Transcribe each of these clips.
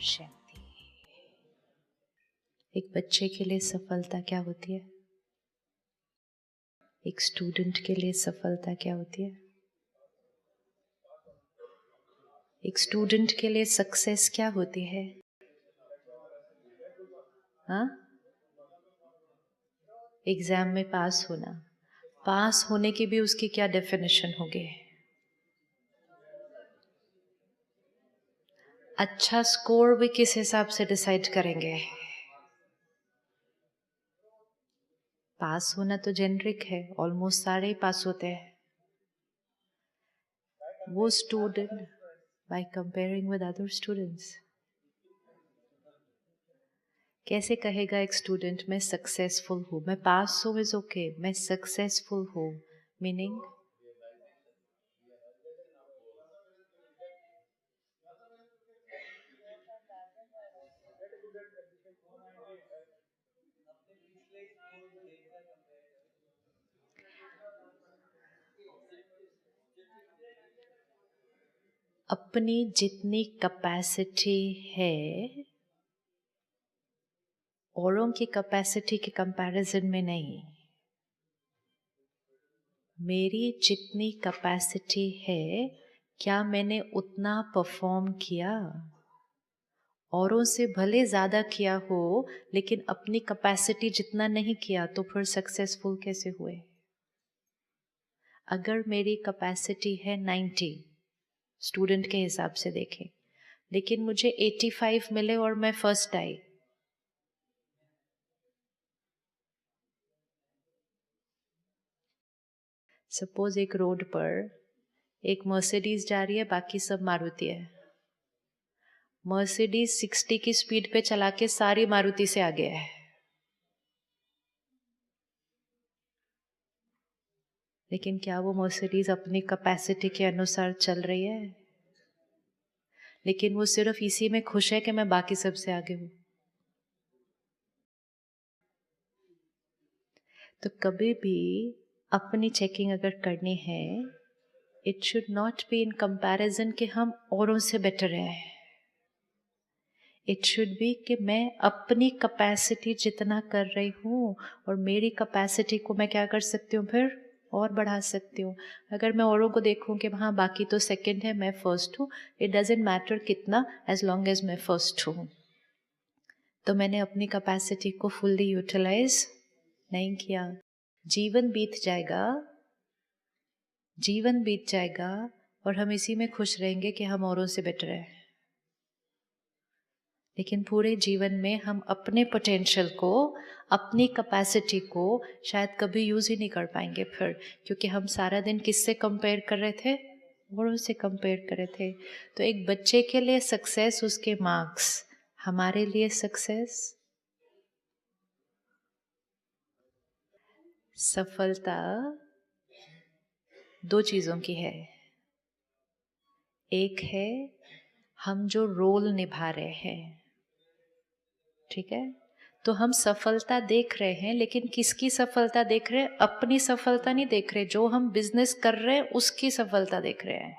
शांति। एक बच्चे के लिए सफलता क्या होती है? एक स्टूडेंट के लिए सफलता क्या होती है? एक स्टूडेंट के लिए सक्सेस क्या होती है? हाँ, एग्जाम में पास होना। पास होने की भी उसकी क्या डेफिनेशन होगी? अच्छा स्कोर भी किस हिसाब से डिसाइड करेंगे? पास होना तो जेनरिक है, ऑलमोस्ट सारे ही पास होते हैं। वो student by comparing with other students कैसे कहेगा एक स्टूडेंट मैं सक्सेसफुल हूं, मैं पास हूं इज ओके, मैं सक्सेसफुल हूं मीनिंग अपनी जितनी कैपेसिटी है औरों की कैपेसिटी के कंपैरिजन में नहीं, मेरी जितनी कैपेसिटी है क्या मैंने उतना परफॉर्म किया? औरों से भले ज़्यादा किया हो लेकिन अपनी कैपेसिटी जितना नहीं किया तो फिर सक्सेसफुल कैसे हुए? अगर मेरी कैपेसिटी है 90 स्टूडेंट के हिसाब से देखें, लेकिन मुझे 85 मिले और मैं फर्स्ट आई, सपोज एक रोड पर एक मर्सिडीज जा रही है, बाकी सब मारुति है। मर्सिडीज 60 की स्पीड पे चला के सारी मारुति से आगे है। लेकिन क्या वो मर्सिडीज अपनी कैपेसिटी के अनुसार चल रही है? लेकिन वो सिर्फ इसी में खुश है कि मैं बाकी सबसे आगे हूं। तो कभी भी अपनी चेकिंग अगर करनी है, it should not be in comparison कि हम औरों से बेटर हैं। इट शुड बी कि मैं अपनी कैपेसिटी जितना कर रही हूँ और मेरी कैपेसिटी को मैं क्या कर सकती हूँ फिर और बढ़ा सकती हूँ। अगर मैं औरों को देखूँ कि हाँ बाकी तो सेकंड है, मैं फर्स्ट हूँ, इट डजेंट मैटर कितना, एज लॉन्ग एज मैं फर्स्ट हूँ। तो मैंने अपनी कैपेसिटी को फुल्ली यूटिलाइज नहीं किया। जीवन बीत जाएगा, जीवन बीत जाएगा और हम इसी में खुश रहेंगे कि हम औरों से बेटर हैं। लेकिन पूरे जीवन में हम अपने पोटेंशियल को, अपनी कैपेसिटी को शायद कभी यूज ही नहीं कर पाएंगे फिर, क्योंकि हम सारा दिन किससे कंपेयर कर रहे थे? औरों से कंपेयर कर रहे थे। तो एक बच्चे के लिए सक्सेस उसके मार्क्स, हमारे लिए सक्सेस सफलता दो चीजों की है। एक है हम जो रोल निभा रहे हैं, ठीक है, तो हम सफलता देख रहे हैं, लेकिन किसकी सफलता देख रहे हैं? अपनी सफलता नहीं देख रहे। जो हम बिजनेस कर रहे हैं उसकी सफलता देख रहे हैं।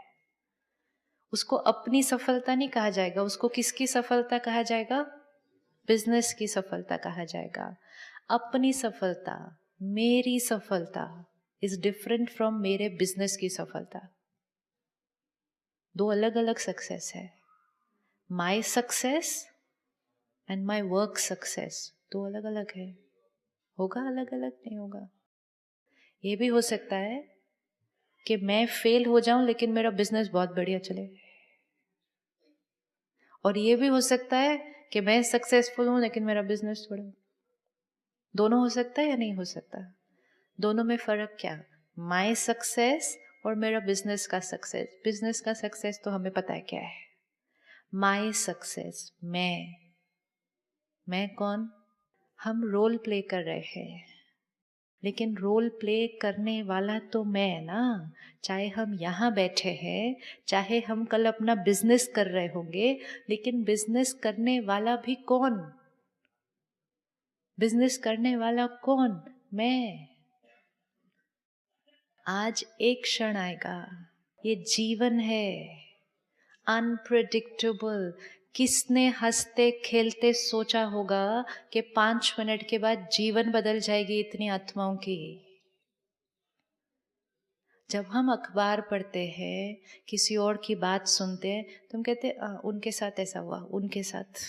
उसको अपनी सफलता नहीं कहा जाएगा, उसको किसकी सफलता कहा जाएगा? बिजनेस की सफलता कहा जाएगा। अपनी सफलता, मेरी सफलता इज डिफरेंट फ्रॉम मेरे बिजनेस की सफलता। दो अलग अलग सक्सेस है। My success and my work success दो अलग अलग है। होगा अलग अलग? नहीं होगा। ये भी हो सकता है कि मैं फेल हो जाऊं लेकिन मेरा बिजनेस बहुत बढ़िया चले, और ये भी हो सकता है कि मैं सक्सेसफुल हूं लेकिन मेरा बिजनेस थोड़ा। दोनों हो सकता है या नहीं हो सकता? दोनों में फर्क क्या? माई सक्सेस और मेरा बिजनेस का सक्सेस। बिजनेस का सक्सेस तो हमें पता है क्या है। माई सक्सेस, मैं कौन? हम रोल प्ले कर रहे हैं, लेकिन रोल प्ले करने वाला तो मैं ना। चाहे हम यहाँ बैठे हैं, चाहे हम कल अपना बिजनेस कर रहे होंगे, लेकिन बिजनेस करने वाला भी कौन? बिजनेस करने वाला कौन? मैं। आज एक क्षण आएगा, ये जीवन है अनप्रेडिक्टेबल, किसने हंसते खेलते सोचा होगा कि 5 मिनट के बाद जीवन बदल जाएगी इतनी आत्माओं की। जब हम अखबार पढ़ते हैं, किसी और की बात सुनते हैं, तो हम कहते हैं उनके साथ ऐसा हुआ, उनके साथ।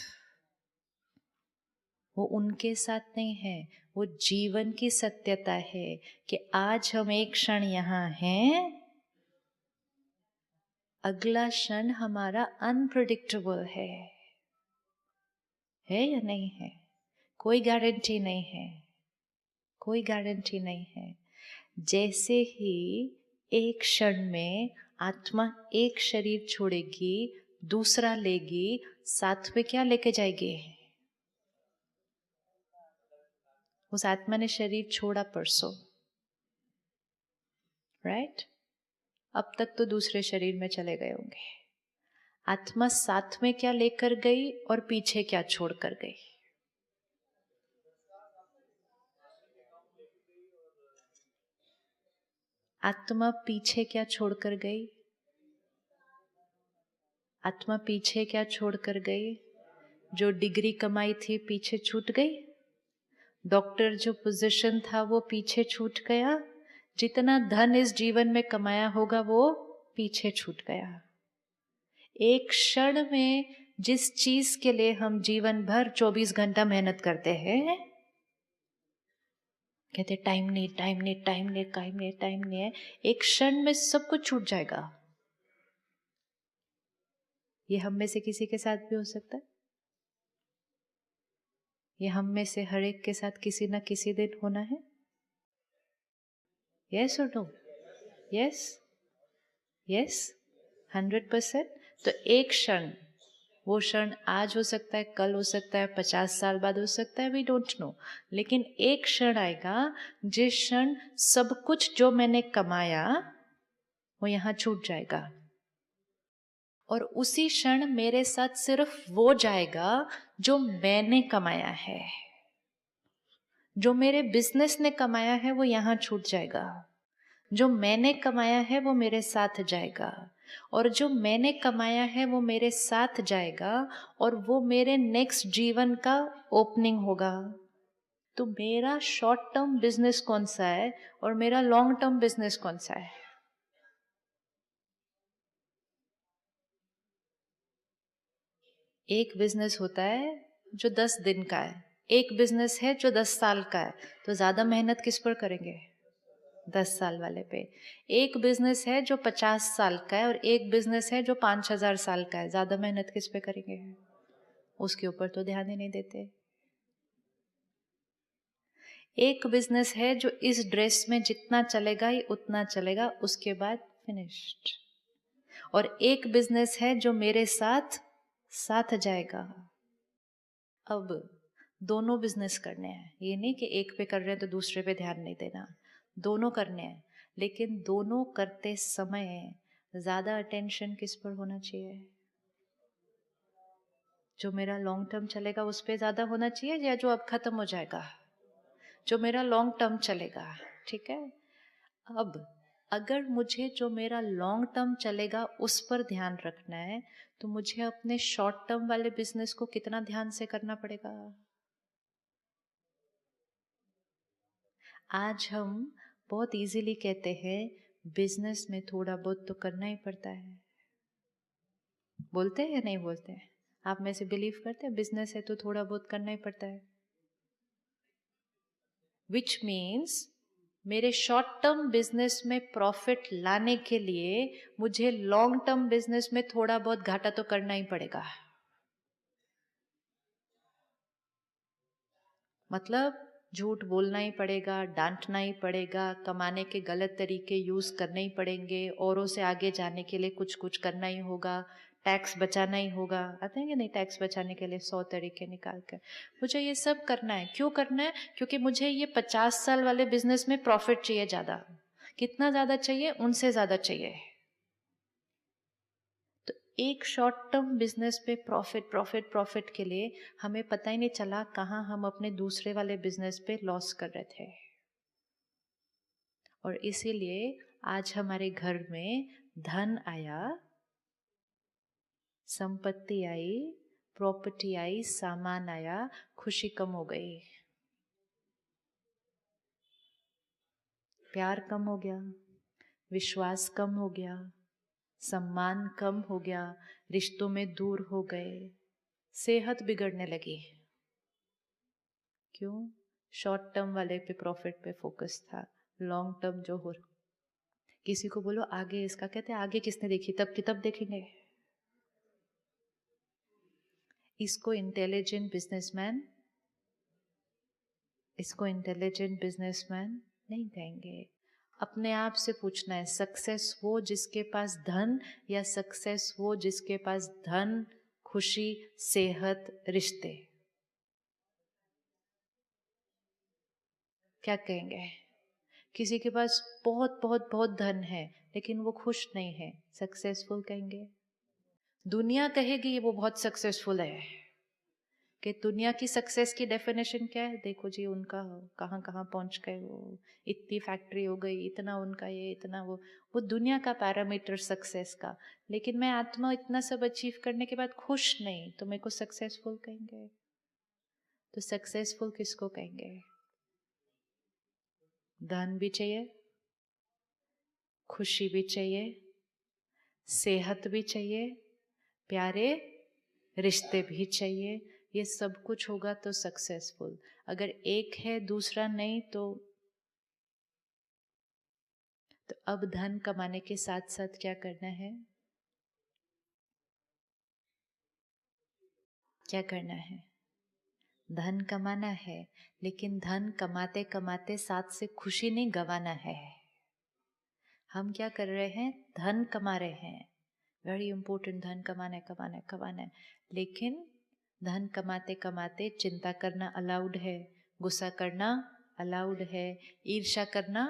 वो उनके साथ नहीं है, वो जीवन की सत्यता है कि आज हम एक क्षण यहाँ हैं, अगला क्षण हमारा अनप्रेडिक्टेबल है या नहीं है? कोई गारंटी नहीं है, कोई गारंटी नहीं है। जैसे ही एक क्षण में आत्मा एक शरीर छोड़ेगी, दूसरा लेगी, साथ में क्या लेके जाएगी? उस आत्मा ने शरीर छोड़ा परसों, राइट? अब तक तो दूसरे शरीर में चले गए होंगे। आत्मा साथ में क्या लेकर गई और पीछे क्या छोड़कर गई? आत्मा पीछे क्या छोड़कर गई? आत्मा पीछे क्या छोड़कर गई? जो डिग्री कमाई थी पीछे छूट गई, डॉक्टर जो पोजीशन था वो पीछे छूट गया, जितना धन इस जीवन में कमाया होगा वो पीछे छूट गया। एक क्षण में जिस चीज के लिए हम जीवन भर 24 घंटा मेहनत करते हैं, कहते टाइम नहीं, टाइम नहीं, टाइम नहीं, टाइम नहीं, टाइम नहीं है, एक क्षण में सब कुछ छूट जाएगा। ये हम में से किसी के साथ भी हो सकता है। ये हम में से हर एक के साथ किसी ना किसी दिन होना है। यस और नो? Yes, yes, 100%। तो एक क्षण, वो क्षण आज हो सकता है, कल हो सकता है, 50 साल बाद हो सकता है, वी डोंट नो। लेकिन एक क्षण आएगा जिस क्षण सब कुछ जो मैंने कमाया वो यहाँ छूट जाएगा, और उसी क्षण मेरे साथ सिर्फ वो जाएगा जो मैंने कमाया है। जो मेरे बिजनेस ने कमाया है वो यहाँ छूट जाएगा, जो मैंने कमाया है वो मेरे साथ जाएगा, और जो मैंने कमाया है वो मेरे साथ जाएगा, और वो मेरे नेक्स्ट जीवन का ओपनिंग होगा। तो मेरा शॉर्ट टर्म बिजनेस कौन सा है और मेरा लॉन्ग टर्म बिजनेस कौन सा है? एक बिजनेस होता है जो 10 दिन का है, एक बिजनेस है जो 10 साल का है, तो ज्यादा मेहनत किस पर करेंगे? 10 साल वाले पे। एक बिजनेस है जो 50 साल का है और एक बिजनेस है जो 5,000 साल का है, ज्यादा मेहनत किस पे करेंगे? उसके ऊपर तो ध्यान ही नहीं देते। एक बिजनेस है जो इस ड्रेस में जितना चलेगा ही उतना चलेगा, उसके बाद फिनिश्ड। और एक बिजनेस है जो मेरे साथ साथ जाएगा। अब दोनों बिजनेस करने हैं, ये नहीं कि एक पे कर रहे हैं तो दूसरे पे ध्यान नहीं देना, दोनों करने हैं। लेकिन दोनों करते समय ज्यादा अटेंशन किस पर होना चाहिए? जो मेरा लॉन्ग टर्म चलेगा उस पर ज्यादा होना चाहिए, या जो अब खत्म हो जाएगा? जो मेरा लॉन्ग टर्म चलेगा, ठीक है। अब अगर मुझे जो मेरा लॉन्ग टर्म चलेगा उस पर ध्यान रखना है, तो मुझे अपने शॉर्ट टर्म वाले बिजनेस को कितना ध्यान से करना पड़ेगा? आज हम बहुत इजीली कहते हैं बिजनेस में थोड़ा बहुत तो करना ही पड़ता है। बोलते हैं या नहीं बोलते हैं? आप में से बिलीव करते हैं बिजनेस है तो थोड़ा बहुत करना ही पड़ता है? विच मीन्स मेरे शॉर्ट टर्म बिजनेस में प्रॉफिट लाने के लिए मुझे लॉन्ग टर्म बिजनेस में थोड़ा बहुत घाटा तो करना ही पड़ेगा। मतलब झूठ बोलना ही पड़ेगा, डांटना ही पड़ेगा, कमाने के गलत तरीके यूज करने ही पड़ेंगे, औरों से आगे जाने के लिए कुछ कुछ करना ही होगा, टैक्स बचाना ही होगा। आते हैं कि नहीं? टैक्स बचाने के लिए 100 तरीके निकाल कर मुझे ये सब करना है। क्यों करना है? क्योंकि मुझे ये 50 साल वाले बिजनेस में प्रॉफिट चाहिए ज्यादा। कितना ज्यादा चाहिए? उनसे ज्यादा चाहिए। तो एक शॉर्ट टर्म बिजनेस पे प्रॉफिट प्रॉफिट प्रॉफिट के लिए हमें पता ही नहीं चला कहाँ हम अपने दूसरे वाले बिजनेस पे लॉस कर रहे थे। और इसीलिए आज हमारे घर में धन आया, संपत्ति आई, प्रॉपर्टी आई, सामान आया, खुशी कम हो गई, प्यार कम हो गया, विश्वास कम हो गया, सम्मान कम हो गया, रिश्तों में दूर हो गए, सेहत बिगड़ने लगी। क्यों? शॉर्ट टर्म वाले पे, प्रॉफिट पे फोकस था। लॉन्ग टर्म जो हो, किसी को बोलो आगे इसका, कहते हैं आगे किसने देखी, तब की तब देखेंगे। इसको इंटेलिजेंट बिजनेसमैन, इसको इंटेलिजेंट बिजनेसमैन नहीं कहेंगे। अपने आप से पूछना है, सक्सेस वो जिसके पास धन, या सक्सेस वो जिसके पास धन, खुशी, सेहत, रिश्ते? क्या कहेंगे? किसी के पास बहुत बहुत बहुत धन है लेकिन वो खुश नहीं है, सक्सेसफुल कहेंगे? दुनिया कहेगी वो बहुत सक्सेसफुल है। कि दुनिया की सक्सेस की डेफिनेशन क्या है? देखो जी उनका कहाँ कहाँ पहुँच गए, वो इतनी फैक्ट्री हो गई, इतना उनका ये, इतना वो दुनिया का पैरामीटर सक्सेस का। लेकिन मैं आत्मा इतना सब अचीव करने के बाद खुश नहीं, तो मेरे को सक्सेसफुल कहेंगे? तो सक्सेसफुल किसको कहेंगे? धन भी चाहिए, खुशी भी चाहिए, सेहत भी चाहिए, प्यारे रिश्ते भी चाहिए। ये सब कुछ होगा तो सक्सेसफुल। अगर एक है दूसरा नहीं तो अब धन कमाने के साथ साथ क्या करना है? क्या करना है? धन कमाना है, लेकिन धन कमाते कमाते साथ से खुशी नहीं गंवाना है। हम क्या कर रहे हैं? धन कमा रहे हैं, वेरी इंपॉर्टेंट, धन कमाना है, कमाना है, कमाना है, लेकिन धन कमाते कमाते चिंता करना अलाउड है, गुस्सा करना अलाउड है, ईर्ष्या करना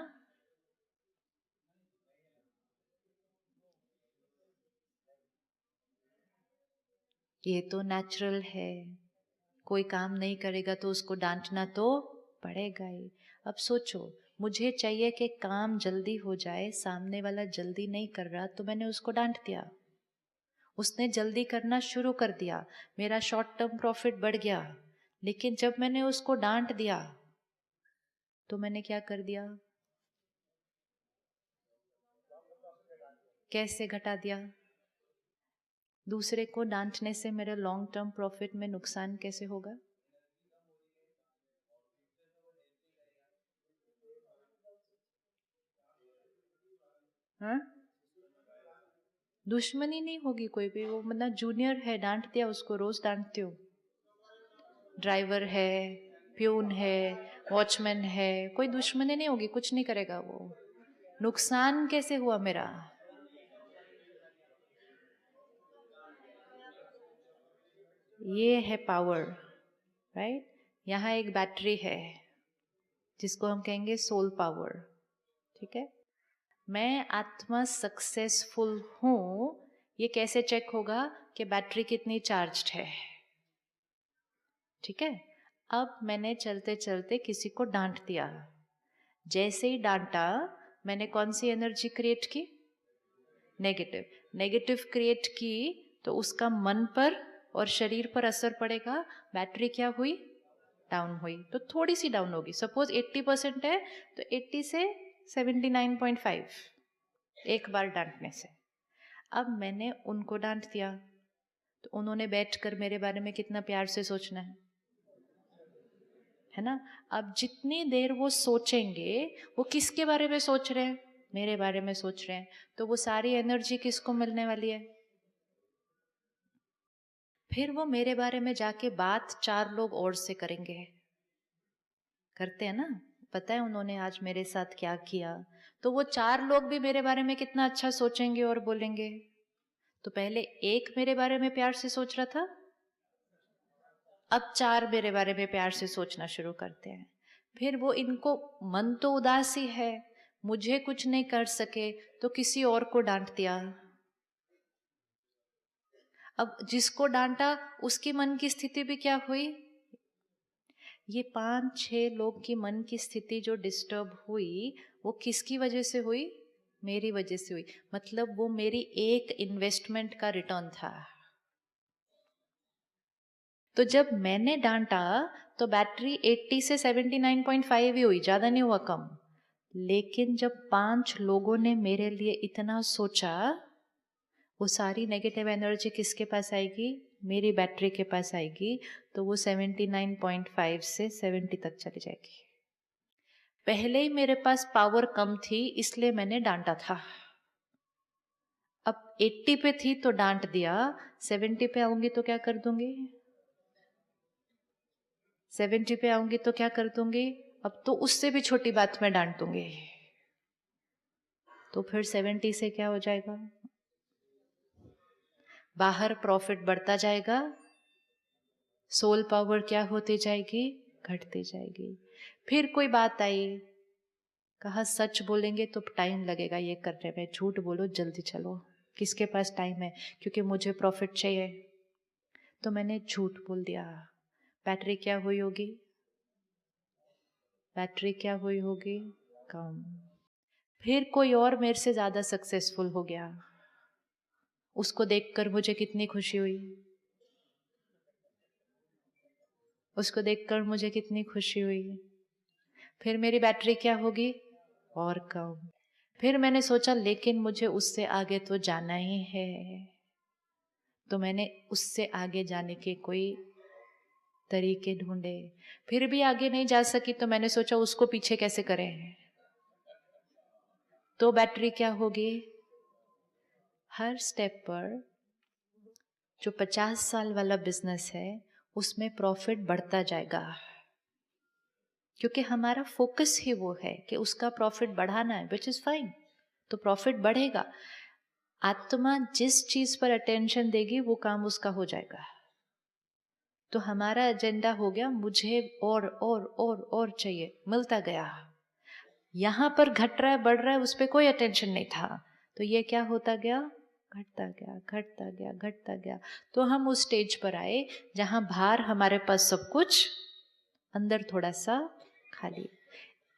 ये तो नेचुरल है। कोई काम नहीं करेगा तो उसको डांटना तो पड़ेगा ही। अब सोचो, मुझे चाहिए कि काम जल्दी हो जाए, सामने वाला जल्दी नहीं कर रहा तो मैंने उसको डांट दिया, उसने जल्दी करना शुरू कर दिया, मेरा शॉर्ट टर्म प्रॉफिट बढ़ गया। लेकिन जब मैंने उसको डांट दिया तो मैंने क्या कर दिया? कैसे घटा दिया? दूसरे को डांटने से मेरे लॉन्ग टर्म प्रॉफिट में नुकसान कैसे होगा? हाँ, दुश्मनी नहीं होगी कोई भी, वो मतलब जूनियर है, डांट दिया उसको, रोज डांटती हूँ। ड्राइवर है, प्यून है, वॉचमैन है, कोई दुश्मनी नहीं होगी, कुछ नहीं करेगा वो। नुकसान कैसे हुआ मेरा? ये है पावर, राइट? यहाँ एक बैटरी है जिसको हम कहेंगे सोल पावर, ठीक है? मैं आत्मा सक्सेसफुल हूं, ये कैसे चेक होगा कि बैटरी कितनी चार्ज्ड है? ठीक है? अब मैंने चलते चलते किसी को डांट दिया, जैसे ही डांटा मैंने कौन सी एनर्जी क्रिएट की? नेगेटिव। नेगेटिव क्रिएट की तो उसका मन पर और शरीर पर असर पड़ेगा, बैटरी क्या हुई? डाउन हुई। तो थोड़ी सी डाउन होगी, सपोज 80% है तो 80 से 79.5 एक बार डांटने से। अब मैंने उनको डांट दिया तो उन्होंने बैठकर मेरे बारे में कितना प्यार से सोचना है ना? अब जितनी देर वो सोचेंगे, वो किसके बारे में सोच रहे हैं? मेरे बारे में सोच रहे हैं, तो वो सारी एनर्जी किसको मिलने वाली है? फिर वो मेरे बारे में जाके बात 4 लोग और से करेंगे, करते हैं ना? पता है उन्होंने आज मेरे साथ क्या किया, तो वो 4 लोग भी मेरे बारे में कितना अच्छा सोचेंगे और बोलेंगे। तो पहले एक मेरे बारे में प्यार से सोच रहा था, अब 4 मेरे बारे में प्यार से सोचना शुरू करते हैं। फिर वो, इनको मन तो उदास ही है, मुझे कुछ नहीं कर सके तो किसी और को डांट दिया। अब जिसको डांटा उसकी मन की स्थिति भी क्या हुई? ये 5-6 लोग की मन की स्थिति जो डिस्टर्ब हुई, वो किसकी वजह से हुई? मेरी वजह से हुई। मतलब वो मेरी एक इन्वेस्टमेंट का रिटर्न था। तो जब मैंने डांटा तो बैटरी 80 से 79.5 ही हुई, ज़्यादा नहीं हुआ, कम। लेकिन जब 5 लोगों ने मेरे लिए इतना सोचा, वो सारी नेगेटिव एनर्जी किसके पास आएगी? मेरी बैटरी के पास आएगी, तो वो 79.5 से 70 तक चली जाएगी। पहले ही मेरे पास पावर कम थी, इसलिए मैंने डांटा था। अब 80 पे थी तो डांट दिया, 70 पे आऊंगी तो क्या कर दूंगी? 70 पे आऊंगी तो क्या कर दूंगी? अब तो उससे भी छोटी बात में डांट दूंगी, तो फिर 70 से क्या हो जाएगा? बाहर प्रॉफिट बढ़ता जाएगा, सोल पावर क्या होती जाएगी? घटती जाएगी। फिर कोई बात आई, कहा सच बोलेंगे तो टाइम लगेगा ये करने में, झूठ बोलो जल्दी चलो, किसके पास टाइम है, क्योंकि मुझे प्रॉफिट चाहिए। तो मैंने झूठ बोल दिया। बैटरी क्या हुई होगी? बैटरी क्या हुई होगी? कम। फिर कोई और मेरे से ज्यादा सक्सेसफुल हो गया, उसको देखकर मुझे कितनी खुशी हुई, उसको देखकर मुझे कितनी खुशी हुई। फिर मेरी बैटरी क्या होगी? और कम। फिर मैंने सोचा लेकिन मुझे उससे आगे तो जाना ही है, तो मैंने उससे आगे जाने के कोई तरीके ढूंढे। फिर भी आगे नहीं जा सकी तो मैंने सोचा उसको पीछे कैसे करें। तो बैटरी क्या होगी? हर स्टेप पर जो 50 साल वाला बिजनेस है उसमें प्रॉफिट बढ़ता जाएगा, क्योंकि हमारा फोकस ही वो है कि उसका प्रॉफिट बढ़ाना है, विच इज फाइन। तो प्रॉफिट बढ़ेगा। आत्मा जिस चीज पर अटेंशन देगी वो काम उसका हो जाएगा। तो हमारा एजेंडा हो गया मुझे और चाहिए, मिलता गया। यहां पर घट रहा है, बढ़ रहा है, उस पर कोई अटेंशन नहीं था, तो ये क्या होता गया? घटता गया, घटता गया, घटता गया। तो हम उस स्टेज पर आए जहां बाहर हमारे पास सब कुछ, अंदर थोड़ा सा खाली।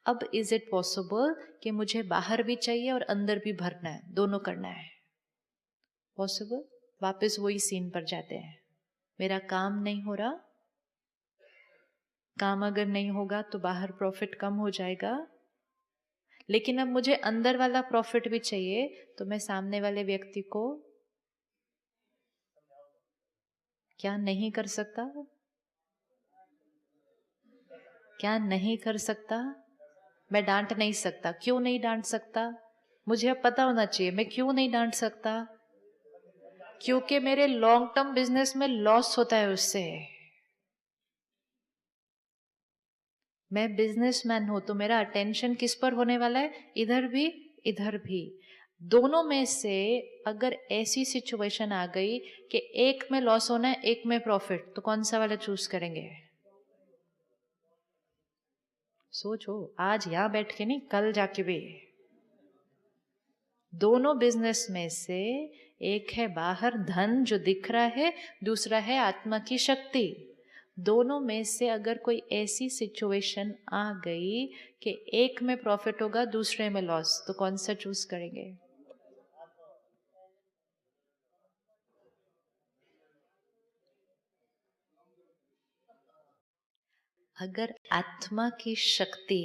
अब इज इट पॉसिबल कि मुझे बाहर भी चाहिए और अंदर भी भरना है, दोनों करना है? पॉसिबल? वापस वही सीन पर जाते हैं। मेरा काम नहीं हो रहा, काम अगर नहीं होगा तो बाहर प्रॉफिट कम हो जाएगा, लेकिन अब मुझे अंदर वाला प्रॉफिट भी चाहिए, तो मैं सामने वाले व्यक्ति को क्या नहीं कर सकता? क्या नहीं कर सकता? मैं डांट नहीं सकता। क्यों नहीं डांट सकता? मुझे अब पता होना चाहिए मैं क्यों नहीं डांट सकता। क्योंकि मेरे लॉन्ग टर्म बिजनेस में लॉस होता है उससे। मैं बिजनेसमैन हूं तो मेरा अटेंशन किस पर होने वाला है? इधर भी, इधर भी। दोनों में से अगर ऐसी सिचुएशन आ गई कि एक में लॉस होना है, एक में प्रॉफिट, तो कौन सा वाला चूज करेंगे? सोचो, आज यहां बैठ के नहीं, कल जाके भी। दोनों बिजनेस में से एक है बाहर धन जो दिख रहा है, दूसरा है आत्मा की शक्ति। दोनों में से अगर कोई ऐसी सिचुएशन आ गई कि एक में प्रॉफिट होगा दूसरे में लॉस, तो कौन सा चूज करेंगे? अगर आत्मा की शक्ति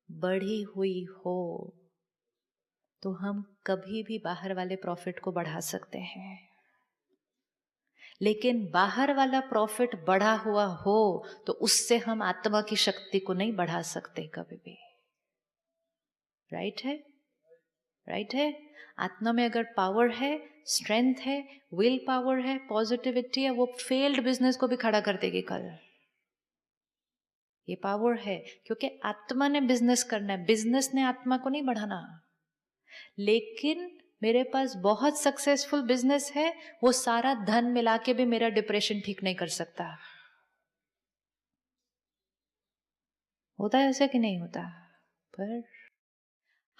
बढ़ी हुई हो तो हम कभी भी बाहर वाले प्रॉफिट को बढ़ा सकते हैं, लेकिन बाहर वाला प्रॉफिट बढ़ा हुआ हो तो उससे हम आत्मा की शक्ति को नहीं बढ़ा सकते कभी भी। राइट है? राइट है? आत्मा में अगर पावर है, स्ट्रेंथ है, विल पावर है, पॉजिटिविटी है, वो फेल्ड बिजनेस को भी खड़ा कर देगी कल। ये पावर है, क्योंकि आत्मा ने बिजनेस करना है, बिजनेस ने आत्मा को नहीं बढ़ाना। लेकिन मेरे पास बहुत सक्सेसफुल बिजनेस है, वो सारा धन मिला के भी मेरा डिप्रेशन ठीक नहीं कर सकता। होता है ऐसा कि नहीं होता? पर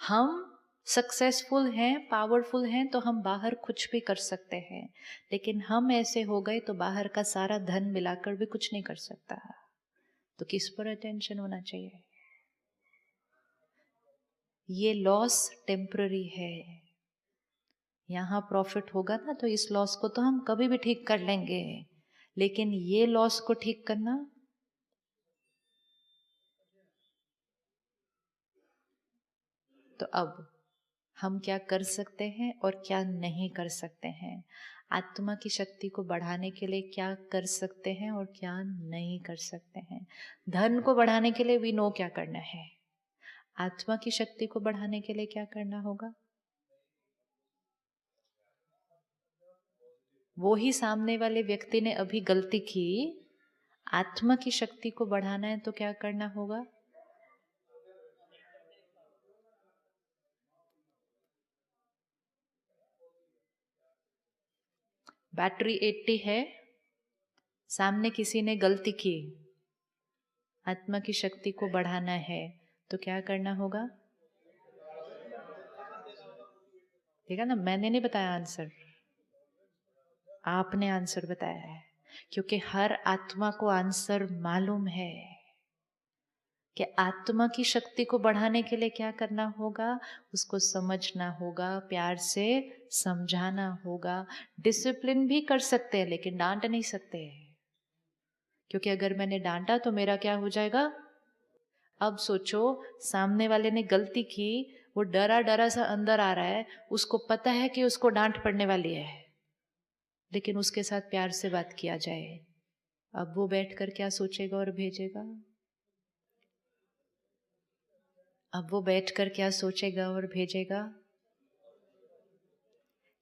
हम सक्सेसफुल हैं, पावरफुल हैं, तो हम बाहर कुछ भी कर सकते हैं, लेकिन हम ऐसे हो गए तो बाहर का सारा धन मिलाकर भी कुछ नहीं कर सकता। तो किस पर अटेंशन होना चाहिए? ये लॉस टेम्पररी है। यहाँ प्रॉफिट होगा ना तो इस लॉस को तो हम कभी भी ठीक कर लेंगे, लेकिन ये लॉस को ठीक करना, तो अब हम क्या कर सकते हैं और क्या नहीं कर सकते हैं, आत्मा की शक्ति को बढ़ाने के लिए क्या कर सकते हैं और क्या नहीं कर सकते हैं। धन को बढ़ाने के लिए वी नो क्या करना है, आत्मा की शक्ति को बढ़ाने के लिए क्या करना होगा। वो ही सामने वाले व्यक्ति ने अभी गलती की, आत्मा की शक्ति को बढ़ाना है तो क्या करना होगा। बैटरी 80 है, सामने किसी ने गलती की, आत्मा की शक्ति को बढ़ाना है तो क्या करना होगा। देखा ना, मैंने नहीं बताया आंसर, आपने आंसर बताया है, क्योंकि हर आत्मा को आंसर मालूम है कि आत्मा की शक्ति को बढ़ाने के लिए क्या करना होगा, उसको समझना होगा, प्यार से समझाना होगा। डिसिप्लिन भी कर सकते हैं लेकिन डांट नहीं सकते, क्योंकि अगर मैंने डांटा तो मेरा क्या हो जाएगा। अब सोचो, सामने वाले ने गलती की, वो डरा डरा सा अंदर आ रहा है, उसको पता है कि उसको डांट पड़ने वाली है, लेकिन उसके साथ प्यार से बात किया जाए, अब वो बैठकर क्या सोचेगा और भेजेगा। अब वो बैठकर क्या सोचेगा और भेजेगा।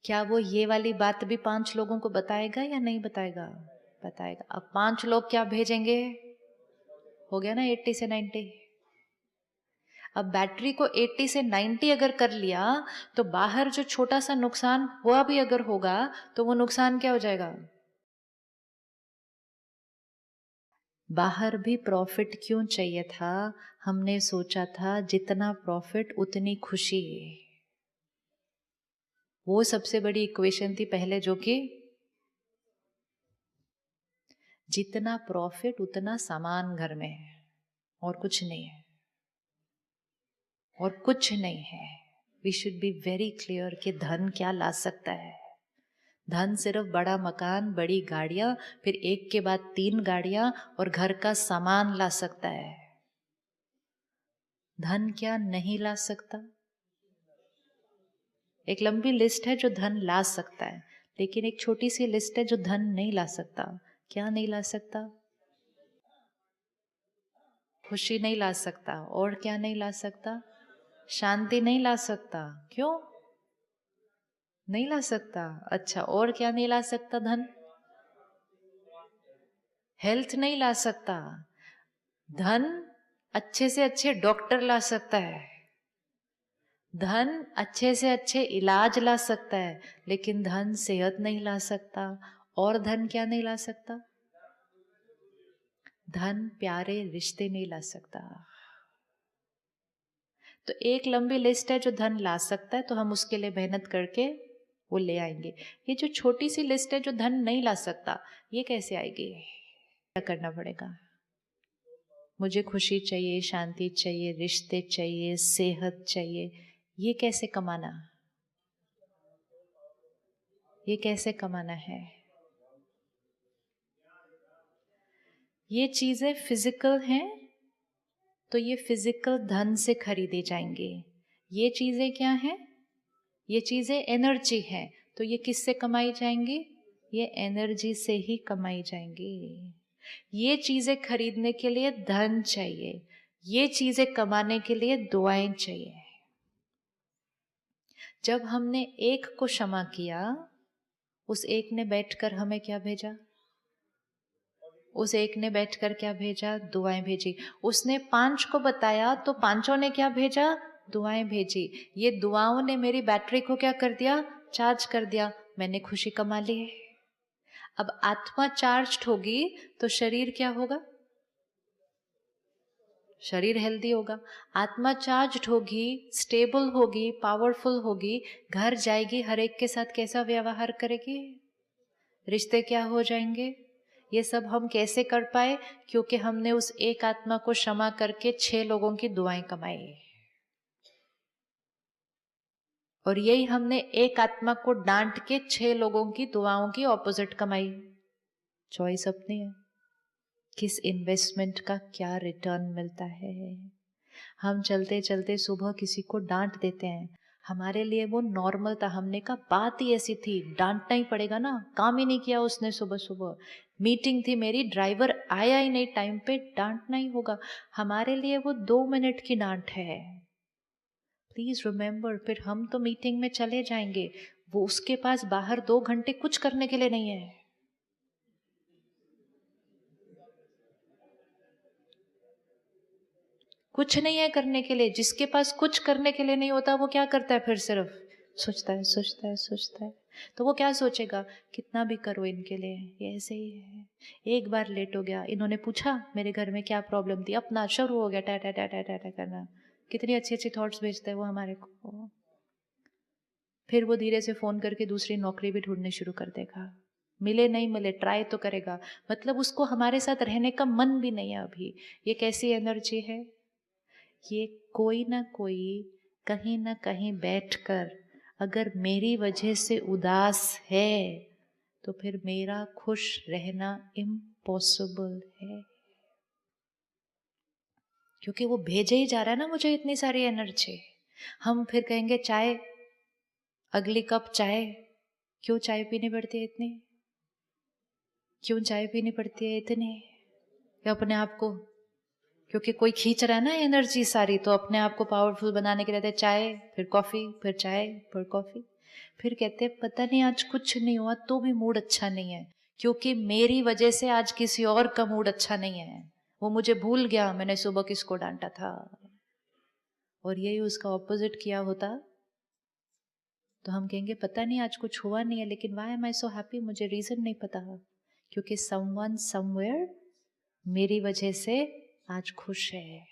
क्या वो ये वाली बात भी 5 लोगों को बताएगा या नहीं बताएगा, बताएगा। अब 5 लोग क्या भेजेंगे, हो गया ना 80 से 90। अब बैटरी को 80 से 90 अगर कर लिया तो बाहर जो छोटा सा नुकसान हुआ भी अगर होगा तो वो नुकसान क्या हो जाएगा। बाहर भी प्रॉफिट क्यों चाहिए था, हमने सोचा था जितना प्रॉफिट उतनी खुशी, वो सबसे बड़ी इक्वेशन थी पहले, जो कि जितना प्रॉफिट उतना सामान घर में है और कुछ नहीं है, और कुछ नहीं है। We should be very clear कि धन क्या ला सकता है। धन सिर्फ बड़ा मकान, बड़ी गाड़ियां, फिर एक के बाद 3 गाड़ियां और घर का सामान ला सकता है। धन क्या नहीं ला सकता। एक लंबी लिस्ट है जो धन ला सकता है, लेकिन एक छोटी सी लिस्ट है जो धन नहीं ला सकता। क्या नहीं ला सकता, खुशी नहीं ला सकता, और क्या नहीं ला सकता, शांति नहीं ला सकता। क्यों नहीं ला सकता, अच्छा, और क्या नहीं ला सकता धन, हेल्थ नहीं ला सकता। धन अच्छे से अच्छे डॉक्टर ला सकता है, धन अच्छे से अच्छे इलाज ला सकता है, लेकिन धन सेहत नहीं ला सकता। और धन क्या नहीं ला सकता, धन प्यारे रिश्ते नहीं ला सकता। तो एक लंबी लिस्ट है जो धन ला सकता है, तो हम उसके लिए मेहनत करके वो ले आएंगे। ये जो छोटी सी लिस्ट है जो धन नहीं ला सकता, ये कैसे आएगी, क्या करना पड़ेगा। मुझे खुशी चाहिए, शांति चाहिए, रिश्ते चाहिए, सेहत चाहिए, ये कैसे कमाना, ये कैसे कमाना है। ये चीजें फिजिकल हैं तो ये फिजिकल धन से खरीदे जाएंगे। ये चीजें क्या हैं, ये चीजें एनर्जी है, तो ये किससे कमाई जाएंगी, ये एनर्जी से ही कमाई जाएंगी। ये चीजें खरीदने के लिए धन चाहिए, ये चीजें कमाने के लिए दुआएं चाहिए। जब हमने एक को क्षमा किया, उस एक ने बैठकर हमें क्या भेजा, उस एक ने बैठकर क्या भेजा, दुआएं भेजी। उसने 5 को बताया तो 5 ने क्या भेजा, दुआएं भेजी। ये दुआओं ने मेरी बैटरी को क्या कर दिया, चार्ज कर दिया, मैंने खुशी कमा ली। अब आत्मा चार्ज होगी तो शरीर क्या होगा, शरीर हेल्दी होगा। आत्मा चार्ज होगी, स्टेबल होगी, पावरफुल होगी, घर जाएगी, हर एक के साथ कैसा व्यवहार करेगी, रिश्ते क्या हो जाएंगे। ये सब हम कैसे कर पाए, क्योंकि हमने उस एक आत्मा को क्षमा करके 6 लोगों की दुआएं कमाई। और यही हमने एक आत्मा को डांट के 6 लोगों की दुआओं की ऑपोजिट कमाई। चॉइस अपनी है, किस इन्वेस्टमेंट का क्या रिटर्न मिलता है। हम चलते चलते सुबह किसी को डांट देते हैं, हमारे लिए वो नॉर्मल था, हमने कहा बात ही ऐसी थी, डांटना ही पड़ेगा ना, काम ही नहीं किया उसने, सुबह सुबह मीटिंग थी मेरी, ड्राइवर आया ही नहीं टाइम पे, डांटना ही होगा। हमारे लिए वो 2 मिनट की डांट है। प्लीज रिमेंबर, फिर हम तो मीटिंग में चले जाएंगे, वो उसके पास बाहर 2 घंटे कुछ करने के लिए नहीं है। कुछ नहीं है करने के लिए। जिसके पास कुछ करने के लिए नहीं होता वो क्या करता है, फिर सिर्फ सोचता है सोचता है सोचता है। तो वो क्या सोचेगा, कितना भी करो इनके लिए, ये ऐसे ही है। एक बार लेट हो गया, इन्होंने पूछा मेरे घर में क्या प्रॉब्लम थी, अपना शुरू हो गया टा टा टा टा टा टा करना। कितनी अच्छी अच्छी थॉट्स भेजते हैं वो हमारे को। फिर वो धीरे से फोन करके दूसरी नौकरी भी ढूंढनी शुरू कर देगा, मिले नहीं मिले ट्राई तो करेगा, मतलब उसको हमारे साथ रहने का मन भी नहीं है अभी। ये कैसी एनर्जी है, ये कोई ना कोई कहीं ना कहीं बैठकर अगर मेरी वजह से उदास है तो फिर मेरा खुश रहना इम्पॉसिबल है, क्योंकि वो भेजे ही जा रहा है ना मुझे इतनी सारी एनर्जी। हम फिर कहेंगे चाय, अगली कप चाय, क्यों चाय पीनी पड़ती है इतनी, क्यों चाय पीनी पड़ती है इतनी, या अपने आप को, क्योंकि कोई खींच रहा है ना एनर्जी सारी, तो अपने आप को पावरफुल बनाने के लिए चाय, फिर कॉफी, फिर चाय, फिर कॉफी। फिर कहते हैं पता नहीं आज कुछ नहीं हुआ तो भी मूड अच्छा नहीं है, क्योंकि मेरी वजह से आज किसी और का मूड अच्छा नहीं है, वो मुझे भूल गया मैंने सुबह किसको डांटा था। और यही उसका ऑपोजिट किया होता तो हम कहेंगे पता नहीं आज कुछ हुआ नहीं है, लेकिन why am I so happy, मुझे रीजन नहीं पता, क्योंकि समवन समवेयर मेरी वजह से आज खुश है।